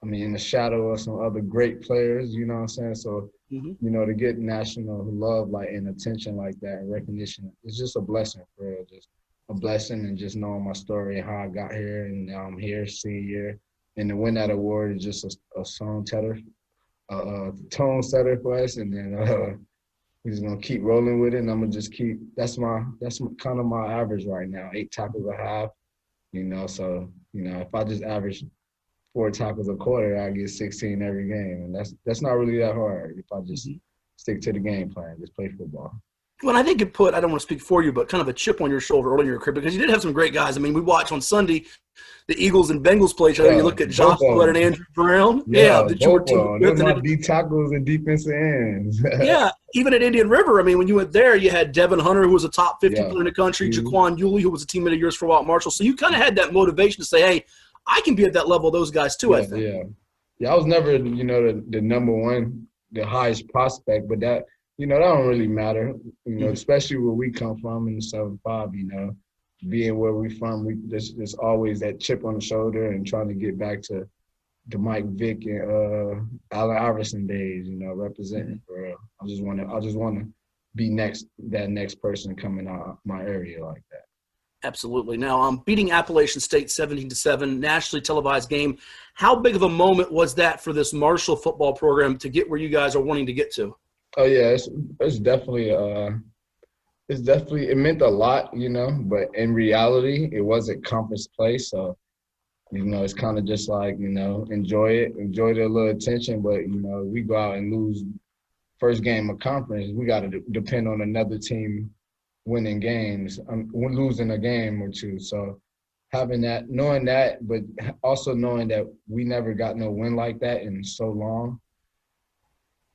I mean, in the shadow of some other great players, you know what I'm saying? So, you know, to get national love and attention like that and recognition, it's just a blessing for real. Just a blessing, and just knowing my story and how I got here, and now I'm here, senior. And to win that award is just a tone setter for us. And then we're just gonna keep rolling with it, and I'm gonna just keep. That's kind of my average right now, 8 tackles a half. You know, so you know, if I just average 4 tackles a quarter, I get 16 every game, and that's not really that hard if I just stick to the game plan, just play football. Well, I think it put, I don't want to speak for you, but kind of a chip on your shoulder early in your career, because you did have some great guys. I mean, we watched on Sunday the Eagles and Bengals play each other. You look at Josh Sweat and Andrew Brown. That you were teaming with. Those D tackles and defensive ends. Even at Indian River, I mean, when you went there, you had Devin Hunter, who was a top 50 player in the country, Jaquan Yulee, who was a teammate of yours for Walt Marshall. So you kind of had that motivation to say, hey, I can be at that level of those guys too, I think. I was never, you know, the number one, the highest prospect, but that, you know, that don't really matter, you know, especially where we come from in the 7-5, you know, being where we from, there's always that chip on the shoulder and trying to get back to the Mike Vick and Allen Iverson days, you know, representing for real. I just want to be that next person coming out my area like that. Absolutely. Now, beating Appalachian State 17-7, nationally televised game. How big of a moment was that for this Marshall football program to get where you guys are wanting to get to? Oh yeah, it's definitely it meant a lot, you know. But in reality, it wasn't conference play, so you know it's kind of just like, you know, enjoy the little attention. But you know, we go out and lose first game of conference, we got to depend on another team winning games, losing a game or two. So having that, knowing that, but also knowing that we never got no win like that in so long.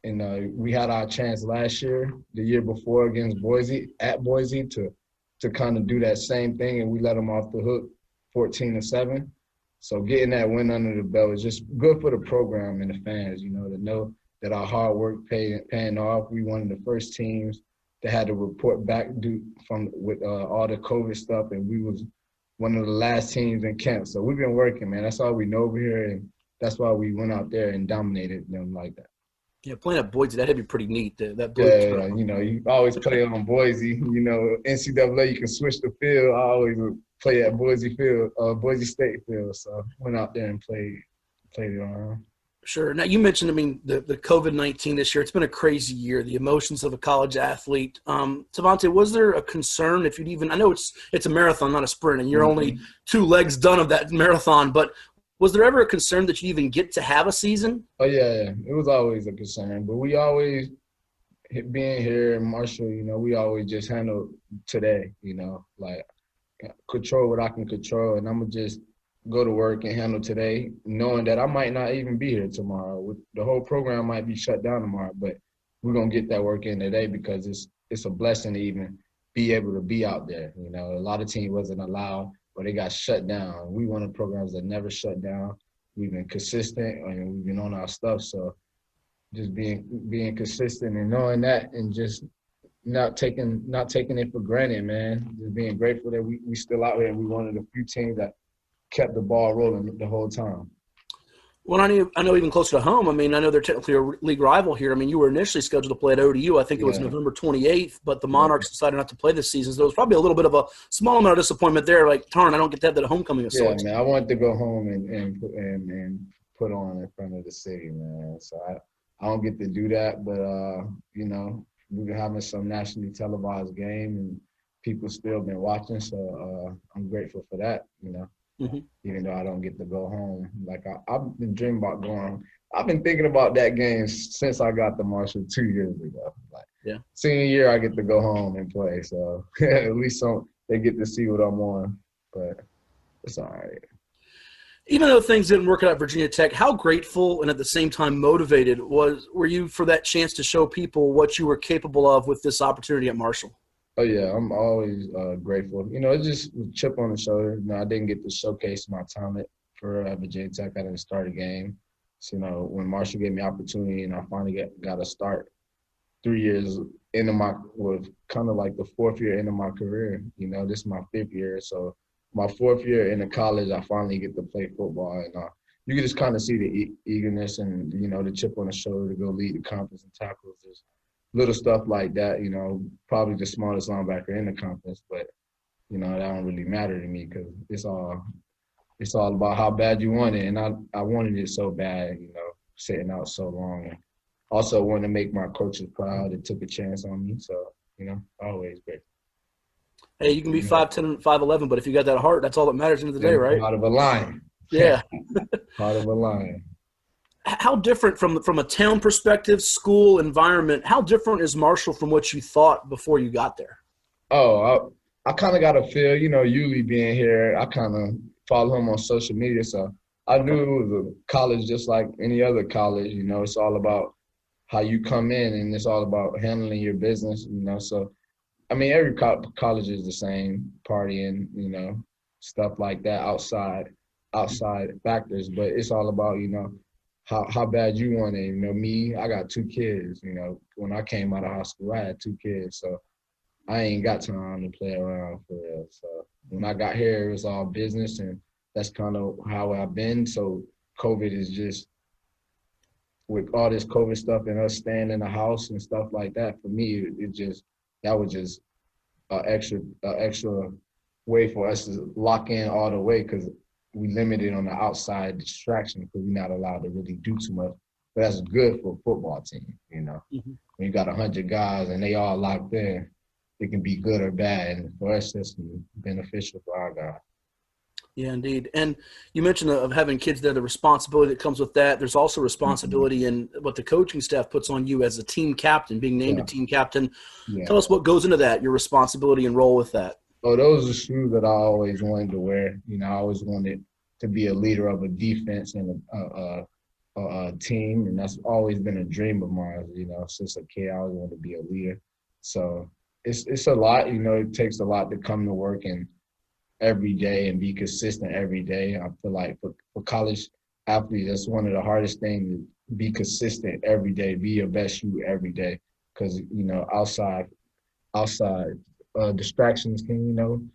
And we had our chance last year, the year before against Boise, at Boise, to kind of do that same thing, and we let them off the hook 14-7. So getting that win under the belt is just good for the program and the fans, you know, to know that our hard work paying off. We one of the first teams that had to report back with all the COVID stuff, and we was one of the last teams in camp. So we've been working, man. That's all we know over here, and that's why we went out there and dominated them like that. Yeah, playing at Boise, that'd be pretty neat. That you know, you always play on Boise. You know, NCAA, you can switch the field. I always would play at Boise State field. So went out there and played it on. Sure. Now, you mentioned, I mean, the COVID-19 this year. It's been a crazy year, the emotions of a college athlete. Tavante, was there a concern if you'd even – I know it's a marathon, not a sprint, and you're only 2 legs done of that marathon, but Was there ever a concern that you even get to have a season? Oh, yeah. It was always a concern. But we always, being here in Marshall, we always just handle today, like control what I can control. And I'm going to just go to work and handle today, knowing that I might not even be here tomorrow. The whole program might be shut down tomorrow, but we're going to get that work in today because it's a blessing to even be able to be out there. A lot of teams wasn't allowed or they got shut down. We one of the programs that never shut down. We've been consistent and we've been on our stuff. So just being consistent and knowing that and just not taking it for granted, man. Just being grateful that we still out here and we one of the few teams that kept the ball rolling the whole time. Well, I know even closer to home. I mean, I know they're technically a league rival here. I mean, you were initially scheduled to play at ODU. I think it was November 28th, but the Monarchs decided not to play this season. So there was probably a little bit of a small amount of disappointment there. Like, darn, I don't get that homecoming of sorts. Yeah, man, I wanted to go home and put on in front of the city, man. So I don't get to do that, but we've been having some nationally televised game and people still been watching. So I'm grateful for that, Even though I don't get to go home. Like I've been dreaming about going. I've been thinking about that game since I got to Marshall 2 years ago. Like, senior year, I get to go home and play. So at least they get to see what I'm on. But it's all right. Even though things didn't work out at Virginia Tech, how grateful and at the same time motivated were you for that chance to show people what you were capable of with this opportunity at Marshall? Oh, yeah, I'm always grateful. It's just a chip on the shoulder. I didn't get to showcase my talent for Virginia Tech. I didn't start a game. So, when Marshall gave me opportunity and I finally got a start 3 years into kind of like the fourth year into my career. This is my fifth year. So my fourth year into college, I finally get to play football. And you can just kind of see the eagerness and, the chip on the shoulder to go lead the conference in tackles. There's little stuff like that, probably the smartest linebacker in the conference, but, that don't really matter to me because it's all about how bad you want it. And I wanted it so bad, sitting out so long. And also wanted to make my coaches proud. It took a chance on me. So, always great. Hey, you can be 5'10" and 5'11", but if you got that heart, that's all that matters at the end of the day, right? Heart of a lion. Yeah. Heart of a lion. How different from a town perspective, school, environment, how different is Marshall from what you thought before you got there? Oh, I kind of got a feel, Yuli being here, I kind of follow him on social media. So I knew it was a college just like any other college, it's all about how you come in and it's all about handling your business, So, I mean, every college is the same, partying, stuff like that, outside factors. But it's all about, how bad you want it. Me, I got 2 kids. When I came out of high school, I had 2 kids. So I ain't got time to play around for real. So when I got here, it was all business, and that's kind of how I've been. So COVID is just, with all this COVID stuff and us staying in the house and stuff like that, for me, that was just an extra way for us to lock in all the way because we limited on the outside distraction because we're not allowed to really do too much. But that's good for a football team, When you got 100 guys and they all locked in, it can be good or bad. And for us, that's beneficial for our guys. Yeah, indeed. And you mentioned of having kids there, the responsibility that comes with that. There's also responsibility in what the coaching staff puts on you as a team captain, being named a team captain. Yeah. Tell us what goes into that, your responsibility and role with that. Oh, those are shoes that I always wanted to wear. I always wanted to be a leader of a defense and a team, and that's always been a dream of mine. Since a kid, I always wanted to be a leader. So it's a lot. It takes a lot to come to work and every day and be consistent every day. I feel like for college athletes, that's one of the hardest things, to be consistent every day, be your best you every day, because outside distractions can,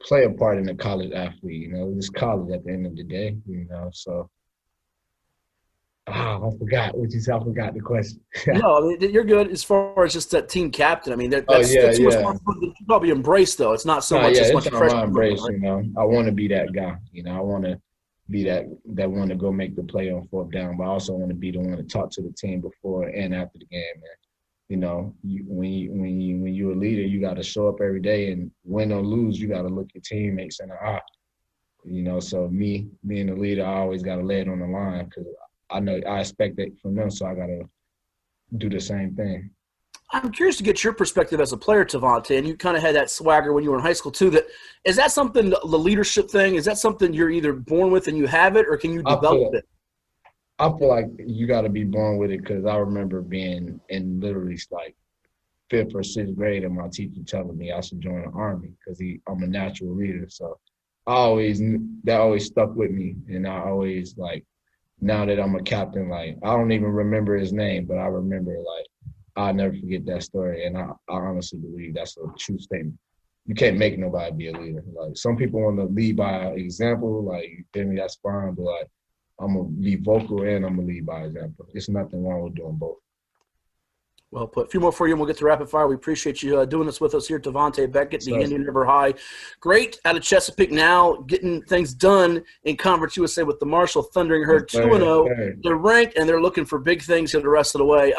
play a part in a college athlete. It's college at the end of the day, so. I forgot what you said. I forgot the question. No, I mean, you're good as far as just that team captain. I mean, that's responsibility you probably embrace, though. It's not so much as much pressure. I embrace, right? I want to be that guy. I want to be that one to go make the play on 4th down, but I also want to be the one to talk to the team before and after the game, man. When you're a leader, you got to show up every day, and win or lose, you got to look your teammates in the eye. So me being the leader, I always got to lay it on the line because I know I expect it from them, so I got to do the same thing. I'm curious to get your perspective as a player, Tavante, and you kind of had that swagger when you were in high school too. Is that something, the leadership thing, is that something you're either born with and you have it, or can you develop it? I feel like you got to be born with it because I remember being in literally like 5th or 6th grade and my teacher telling me I should join the Army because I'm a natural leader. So that always stuck with me, and I always now that I'm a captain, I don't even remember his name, but I remember I'll never forget that story, and I honestly believe that's a true statement. You can't make nobody be a leader. Some people want to lead by example, you feel me, that's fine, but I'm gonna be vocal and I'm gonna lead by example. There's nothing wrong with doing both. Well put. A few more for you, and we'll get to rapid fire. We appreciate you doing this with us here, Tavante Beckett, the Indian River High. Great out of Chesapeake now, getting things done in Conference USA with the Marshall Thundering Herd 2-0. They're ranked, and they're looking for big things here the rest of the way.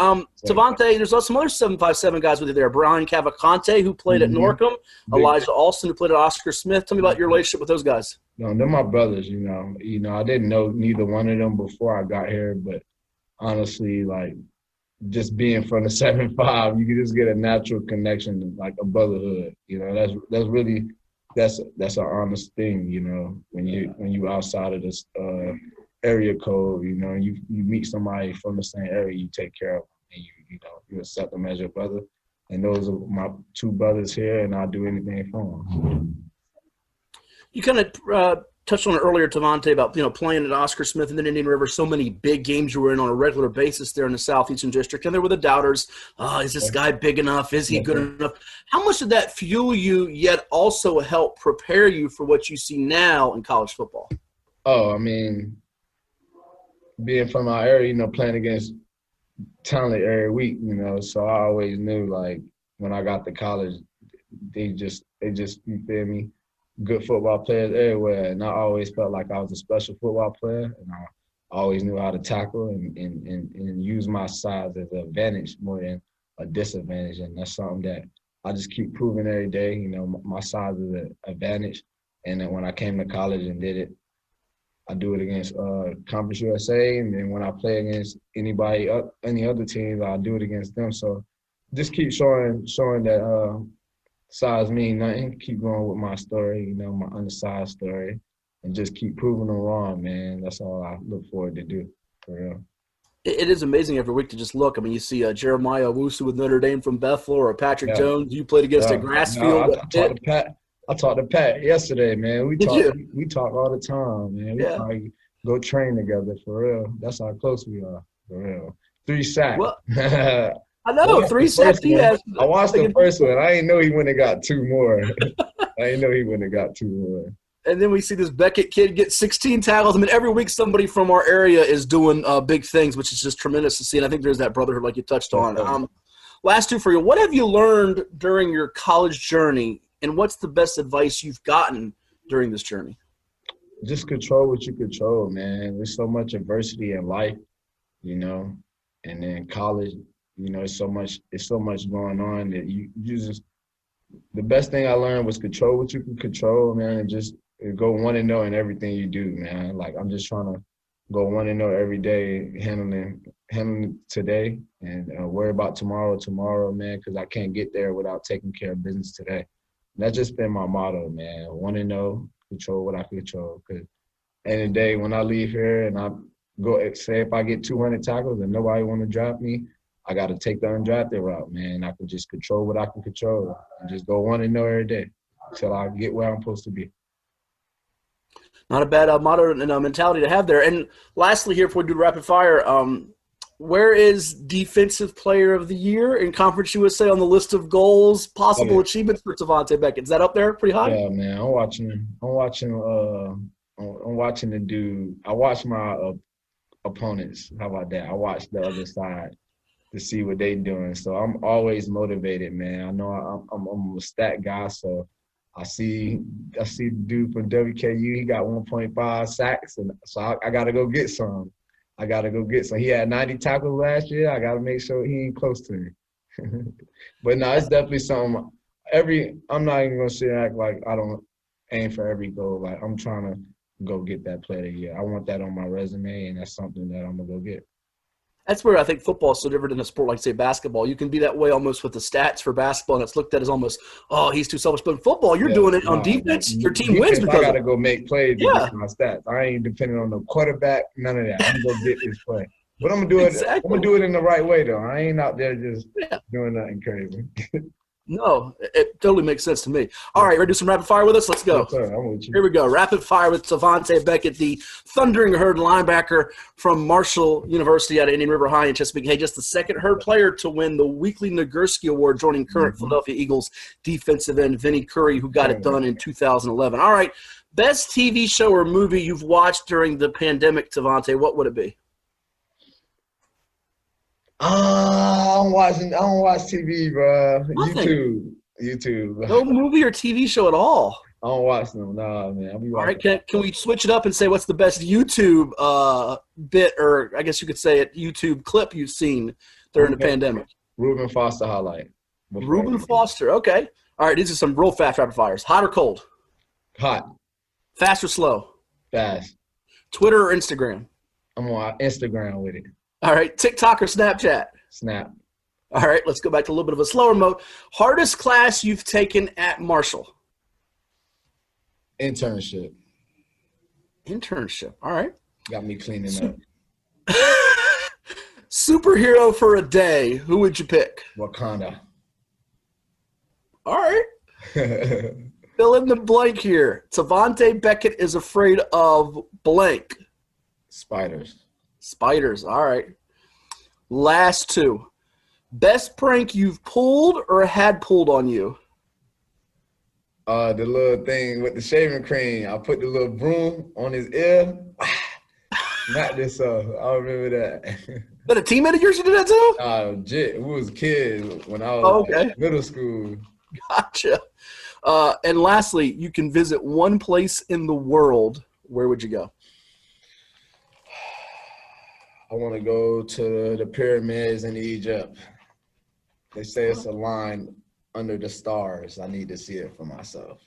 Tavante, there's some other 757 guys with you there. Brian Cavalcante, who played at Norfolk. Elijah Alston, who played at Oscar Smith. Tell me about your relationship with those guys. No, they're my brothers, I didn't know neither one of them before I got here, but honestly, just being from the 7-5, you can just get a natural connection, like a brotherhood. That's really an honest thing. When you outside of this area code, you meet somebody from the same area, you take care of them, and you accept them as your brother. And those are my 2 brothers here, and I'll do anything for them. You kind of touched on it earlier, Tavante, about playing at Oscar Smith and then Indian River. So many big games you were in on a regular basis there in the Southeastern District, and there were the doubters. Is this guy big enough? Is he good enough? How much did that fuel you, yet also help prepare you for what you see now in college football? Oh, I mean, being from our area, playing against talent every week, so I always knew when I got to college, they just you feel me, good football players everywhere, and I always felt like I was a special football player, and I always knew how to tackle and use my size as an advantage more than a disadvantage, and that's something that I just keep proving every day. My size is an advantage, and then when I came to college and did it, I do it against Conference USA, and then when I play against any other teams, I do it against them. So just keep showing that size mean nothing. Keep going with my story, my undersized story, and just keep proving them wrong, man. That's all I look forward to do, for real. It is amazing every week to just look. I mean, you see Jeremiah Owusu with Notre Dame from Bethel, or Patrick Jones you played against at Grassfield. I talked to Pat yesterday, man. We talk all the time, man. We probably go train together, for real. That's how close we are, for real. 3 sacks. Well, I know, 3 sacks he has. I watched the first one. I didn't know he wouldn't have got 2 more. And then we see this Beckett kid get 16 tackles. I mean, every week somebody from our area is doing big things, which is just tremendous to see. And I think there's that brotherhood like you touched on. Last 2 for you. What have you learned during your college journey, and what's the best advice you've gotten during this journey? Just control what you control, man. There's so much adversity in life, and then college, it's so much going on that you just – the best thing I learned was control what you can control, man, and just go 1-0 in everything you do, man. I'm just trying to go 1-0 every day, handling today, and worry about tomorrow, man, because I can't get there without taking care of business today. And that's just been my motto, man. 1-0, control what I control. Because end of the day, when I leave here and I go, say if I get 200 tackles and nobody want to draft me, I got to take the undrafted route, man. I can just control what I can control and just go 1-0 every day until I get where I'm supposed to be. Not a bad motto and mentality to have there. And lastly here, before we do rapid fire, where is Defensive Player of the Year in Conference USA on the list of goals, possible achievements for Tavante Beckett? Is that up there pretty high? Yeah, man. I'm watching the dude. I watch my opponents. How about that? I watch the other side to see what they doing. So I'm always motivated, man. I know I'm a stat guy, so I see the dude from WKU. He got 1.5 sacks, and so I got to go get some. He had 90 tackles last year. I got to make sure he ain't close to me. But no, it's definitely something. I'm not even gonna sit and act like I don't aim for every goal. Like, I'm trying to go get that player of the year. I want that on my resume, and that's something that I'm going to go get. That's where I think football is so different than a sport like, say, basketball. You can be that way almost with the stats for basketball, and it's looked at as almost, oh, he's too selfish. But in football, you're doing it on defense. Your team wins because I got to go make plays to get my stats. I ain't depending on the quarterback, none of that. I'm going to go get this play. But I'm going to do it. I'm going to do it in the right way, though. I ain't out there just doing nothing crazy. No, it totally makes sense to me. All right, ready to do some rapid fire with us? Let's go. Yes, sir. I'm with you. Here we go. Rapid fire with Tavante Beckett, the Thundering Herd linebacker from Marshall University out of Indian River High in Chesapeake. Hey, just the second Herd player to win the weekly Nagurski Award, joining current Philadelphia Eagles defensive end Vinnie Curry, who got it done in 2011. All right, best TV show or movie you've watched during the pandemic, Tavante, what would it be? I don't watch TV, bro. Nothing. YouTube. No movie or TV show at all. I don't watch them. Nah, man. All right, can we switch it up and say what's the best YouTube bit, or I guess you could say it, YouTube clip you've seen during the pandemic? Reuben Foster highlight. Reuben Foster. Okay. All right, these are some real fast rapid fires. Hot or cold? Hot. Fast or slow? Fast. Twitter or Instagram? I'm on Instagram with it. All right, TikTok or Snapchat? Snap. All right, let's go back to a little bit of a slower mode. Hardest class you've taken at Marshall? Internship. All right. Got me cleaning up. Superhero for a day, who would you pick? Wakanda. All right. Fill in the blank here. Tavante Beckett is afraid of blank. Spiders. All right. Last two. Best prank you've pulled or had pulled on you? The little thing with the shaving cream. I put the little broom on his ear. Not this I remember that. But a teammate of yours you did that too? We was kids when I was in middle school. Gotcha. And lastly, you can visit one place in the world. Where would you go? I want to go to the pyramids in Egypt. They say it's a line under the stars. I need to see it for myself.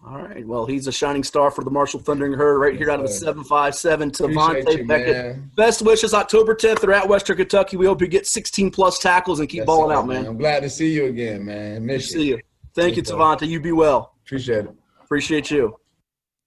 All right. Well, he's a shining star for the Marshall Thundering Herd right here out of the 757. Tavante Beckett. Man. Best wishes October 10th. They're at Western Kentucky. We hope you get 16-plus tackles and keep balling out, man. I'm glad to see you again, man. Miss you. See you. Thank you, Tavante. You be well. Appreciate it. Appreciate you.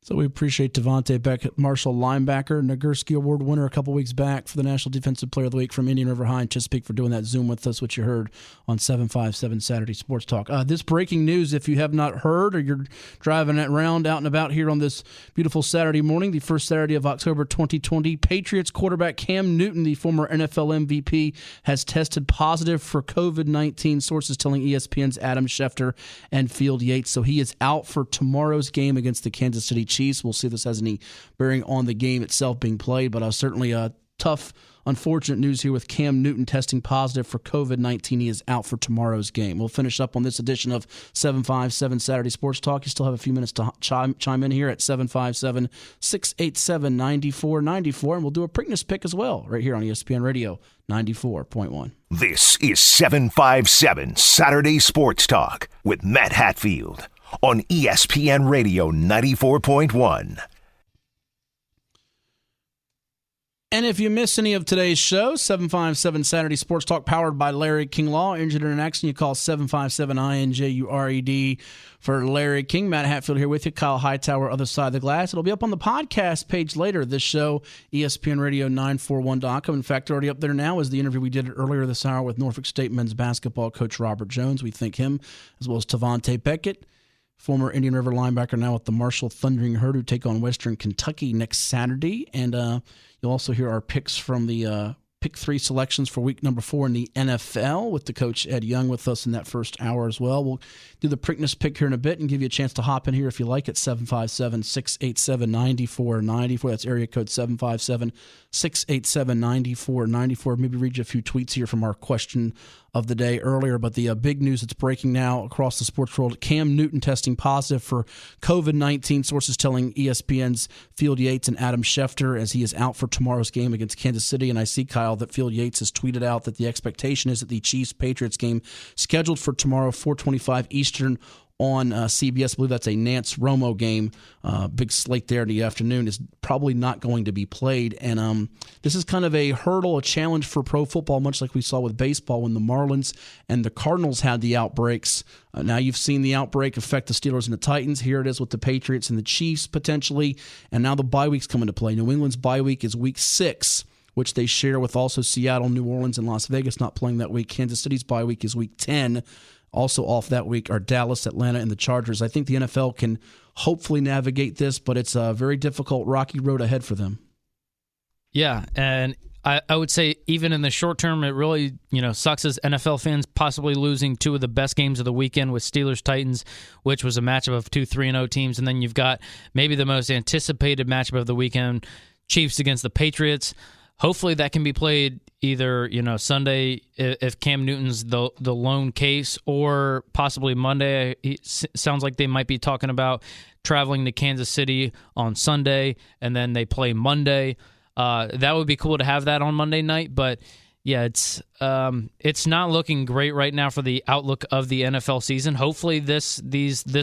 So we appreciate Tavante Beckett, Marshall linebacker, Nagurski Award winner a couple weeks back for the National Defensive Player of the Week from Indian River High in Chesapeake, for doing that Zoom with us, which you heard on 757 Saturday Sports Talk. This breaking news, if you have not heard or you're driving around out and about here on this beautiful Saturday morning, the first Saturday of October 2020, Patriots quarterback Cam Newton, the former NFL MVP, has tested positive for COVID-19, sources telling ESPN's Adam Schefter and Field Yates. So he is out for tomorrow's game against the Kansas City Chiefs. We'll see if this has any bearing on the game itself being played, but certainly a tough, unfortunate news here with Cam Newton testing positive for COVID-19. He is out for tomorrow's game. We'll finish up on this edition of 757 Saturday Sports Talk. You still have a few minutes to chime in here at 757-687-9494, and we'll do a Preakness pick as well right here on ESPN Radio 94.1. This is 757 Saturday Sports Talk with Matt Hatfield on ESPN Radio 94.1. And if you miss any of today's show, 757 Saturday Sports Talk, powered by Larry King Law. Injured in an accident, you call 757-INJURED for Larry King. Matt Hatfield here with you. Kyle Hightower, other side of the glass. It'll be up on the podcast page later. This show, ESPN Radio 941.com. In fact, already up there now is the interview we did earlier this hour with Norfolk State men's basketball coach Robert Jones. We thank him, as well as Tavante Beckett, former Indian River linebacker, now with the Marshall Thundering Herd, who take on Western Kentucky next Saturday. And you'll also hear our picks from the Pick 3 selections for week number 4 in the NFL with the coach Ed Young with us in that first hour as well. We'll do the Preakness pick here in a bit and give you a chance to hop in here if you like at 757-687-9494. That's area code 757-687-9494. Maybe read you a few tweets here from our question of the day earlier, but the big news that's breaking now across the sports world, Cam Newton testing positive for COVID-19, sources telling ESPN's Field Yates and Adam Schefter, as he is out for tomorrow's game against Kansas City. And I see, Kyle, that Field Yates has tweeted out that the expectation is that the Chiefs-Patriots game, scheduled for tomorrow, 4:25 Eastern, on CBS. I believe that's a Nance-Romo game. Big slate there in the afternoon is probably not going to be played. And this is kind of a hurdle, a challenge for pro football, much like we saw with baseball when the Marlins and the Cardinals had the outbreaks. Now you've seen the outbreak affect the Steelers and the Titans. Here it is with the Patriots and the Chiefs potentially. And now the bye week's coming to play. New England's bye week is week 6, which they share with also Seattle, New Orleans, and Las Vegas not playing that week. Kansas City's bye week is week 10. Also off that week are Dallas, Atlanta, and the Chargers. I think the NFL can hopefully navigate this, but it's a very difficult, rocky road ahead for them. Yeah, and I would say even in the short term, it really sucks as NFL fans possibly losing 2 of the best games of the weekend with Steelers-Titans, which was a matchup of 2 3-0 teams, and then you've got maybe the most anticipated matchup of the weekend, Chiefs against the Patriots. Hopefully that can be played either Sunday if Cam Newton's the lone case, or possibly Monday. It sounds like they might be talking about traveling to Kansas City on Sunday, and then they play Monday. That would be cool to have that on Monday night, but yeah, it's not looking great right now for the outlook of the NFL season. Hopefully this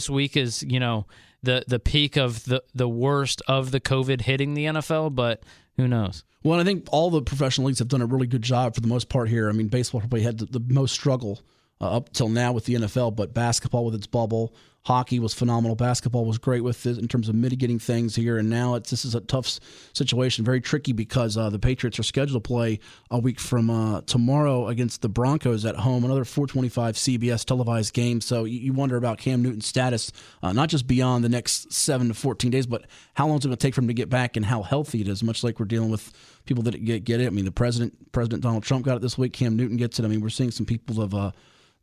week is the peak of the worst of the COVID hitting the NFL, but who knows? Well, I think all the professional leagues have done a really good job for the most part here. I mean, baseball probably had the most struggle up till now with the NFL, but basketball with its bubble, hockey was phenomenal. Basketball was great with it in terms of mitigating things here, and now this is a tough situation, very tricky because the Patriots are scheduled to play a week from tomorrow against the Broncos at home, another 4:25 CBS televised game. So you wonder about Cam Newton's status, not just beyond the next 7 to 14 days, but how long it's going to take for him to get back and how healthy it is, much like we're dealing with people that get it. I mean, the President Donald Trump got it this week. Cam Newton gets it. I mean, we're seeing some people of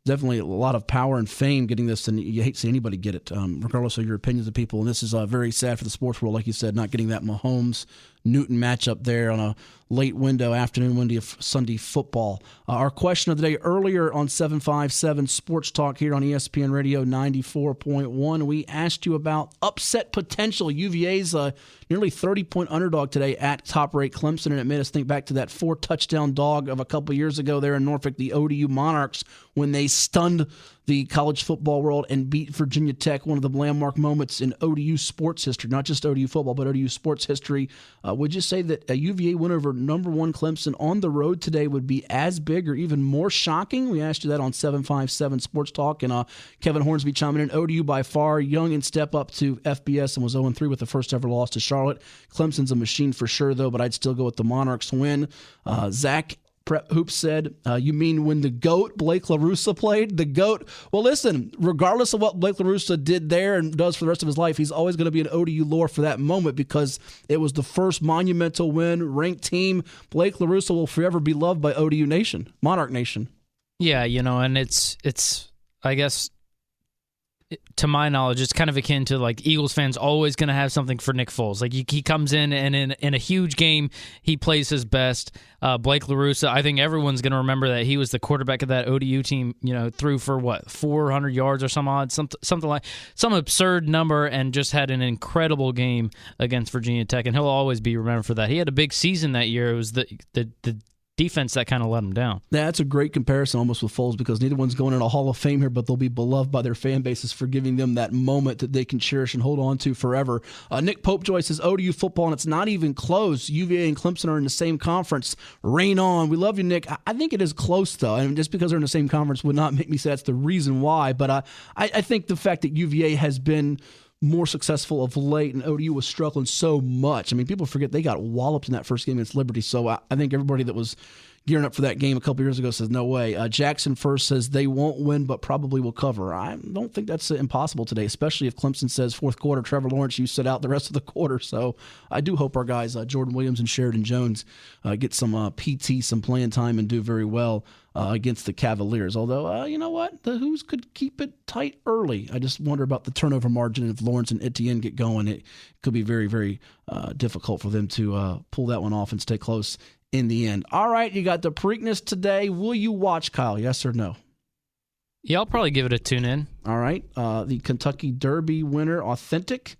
definitely a lot of power and fame getting this, and you hate to see anybody get it, regardless of your opinions of people. And this is very sad for the sports world, like you said, not getting that Mahomes-Newton matchup there on a late afternoon window of Sunday football. Our question of the day earlier on 757 Sports Talk here on ESPN Radio 94.1, we asked you about upset potential. UVA's nearly 30-point underdog today at top-rate Clemson, and it made us think back to that 4-touchdown dog of a couple years ago there in Norfolk, the ODU Monarchs, when they stunned the college football world and beat Virginia Tech, one of the landmark moments in ODU sports history, not just ODU football, but ODU sports history. Would you say that a UVA win over number 1 Clemson on the road today would be as big or even more shocking? We asked you that on 757 Sports Talk, and Kevin Hornsby chiming in. ODU by far, young and step up to FBS, and was 0-3 with the first ever loss to Charlotte. Clemson's a machine for sure, though, but I'd still go with the Monarchs win. Zach Prep Hoops said, you mean when the GOAT, Blake LaRussa, played? The GOAT? Well, listen, regardless of what Blake LaRussa did there and does for the rest of his life, he's always going to be an ODU lore for that moment because it was the first monumental win, ranked team. Blake LaRussa will forever be loved by ODU Nation, Monarch Nation. Yeah, and it's I guess, to my knowledge, it's kind of akin to like Eagles fans always going to have something for Nick Foles. Like he comes in and in a huge game, he plays his best. Blake LaRussa, I think everyone's going to remember that he was the quarterback of that ODU team. Threw for 400 yards or some absurd number, and just had an incredible game against Virginia Tech. And he'll always be remembered for that. He had a big season that year. It was the defense that kind of let them down. That's a great comparison almost with Foles because neither one's going in a Hall of Fame here, but they'll be beloved by their fan bases for giving them that moment that they can cherish and hold on to forever. Nick Popejoy says ODU football, and it's not even close. UVA and Clemson are in the same conference. Rain on. We love you, Nick. I think it is close, though. And just because they're in the same conference would not make me say that's the reason why. But I think the fact that UVA has been more successful of late, and ODU was struggling so much. I mean, people forget they got walloped in that first game against Liberty. So I think everybody that was gearing up for that game a couple years ago says no way. Jackson First says they won't win, but probably will cover. I don't think that's impossible today, especially if Clemson says fourth quarter, Trevor Lawrence, you sit out the rest of the quarter. So I do hope our guys, Jordan Williams and Sheridan Jones, get some PT, some playing time, and do very well against the Cavaliers. Although, you know what? The Who's could keep it tight early. I just wonder about the turnover margin. If Lawrence and Etienne get going, it could be very, very difficult for them to pull that one off and stay close in the end. All right, you got the Preakness today. Will you watch, Kyle? Yes or no? Yeah, I'll probably give it a tune in. All right. The Kentucky Derby winner, Authentic,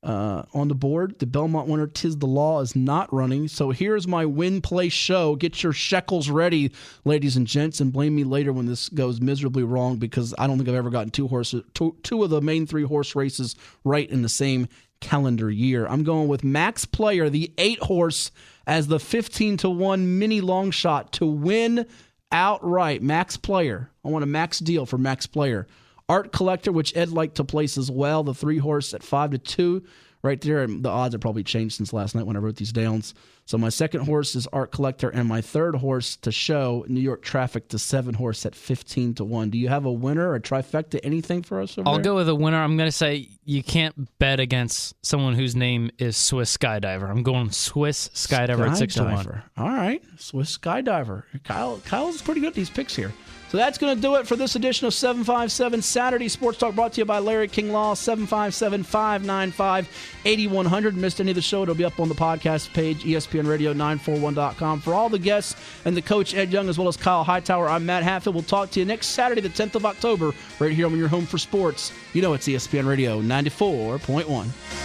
on the board. The Belmont winner, Tis the Law, is not running. So here's my win, play, show. Get your shekels ready, ladies and gents, and blame me later when this goes miserably wrong, because I don't think I've ever gotten two of the main 3 horse races right in the same calendar year. I'm going with Max Player, the 8 horse, as the 15-1 mini long shot to win outright. Max Player. I want a max deal for Max Player. Art Collector, which Ed liked to place as well, the 3 horse at 5-2 right there. And the odds have probably changed since last night when I wrote these downs. So my second horse is Art Collector, and my third horse to show, New York Traffic, to 7 horse at 15-1. Do you have a winner, a trifecta, anything for us over I'll there? go with a winner. I'm going to say you can't bet against someone whose name is Swiss Skydiver. I'm going Swiss Skydiver at 6-1. All right, Swiss Skydiver. Kyle's pretty good at these picks here. So that's going to do it for this edition of 757 Saturday Sports Talk, brought to you by Larry King Law, 757-595-8100. Missed any of the show, it'll be up on the podcast page, ESPNRadio941.com. For all the guests and the coach, Ed Young, as well as Kyle Hightower, I'm Matt Hatfield. We'll talk to you next Saturday, the 10th of October, right here on your home for sports. You know it's ESPN Radio 94.1.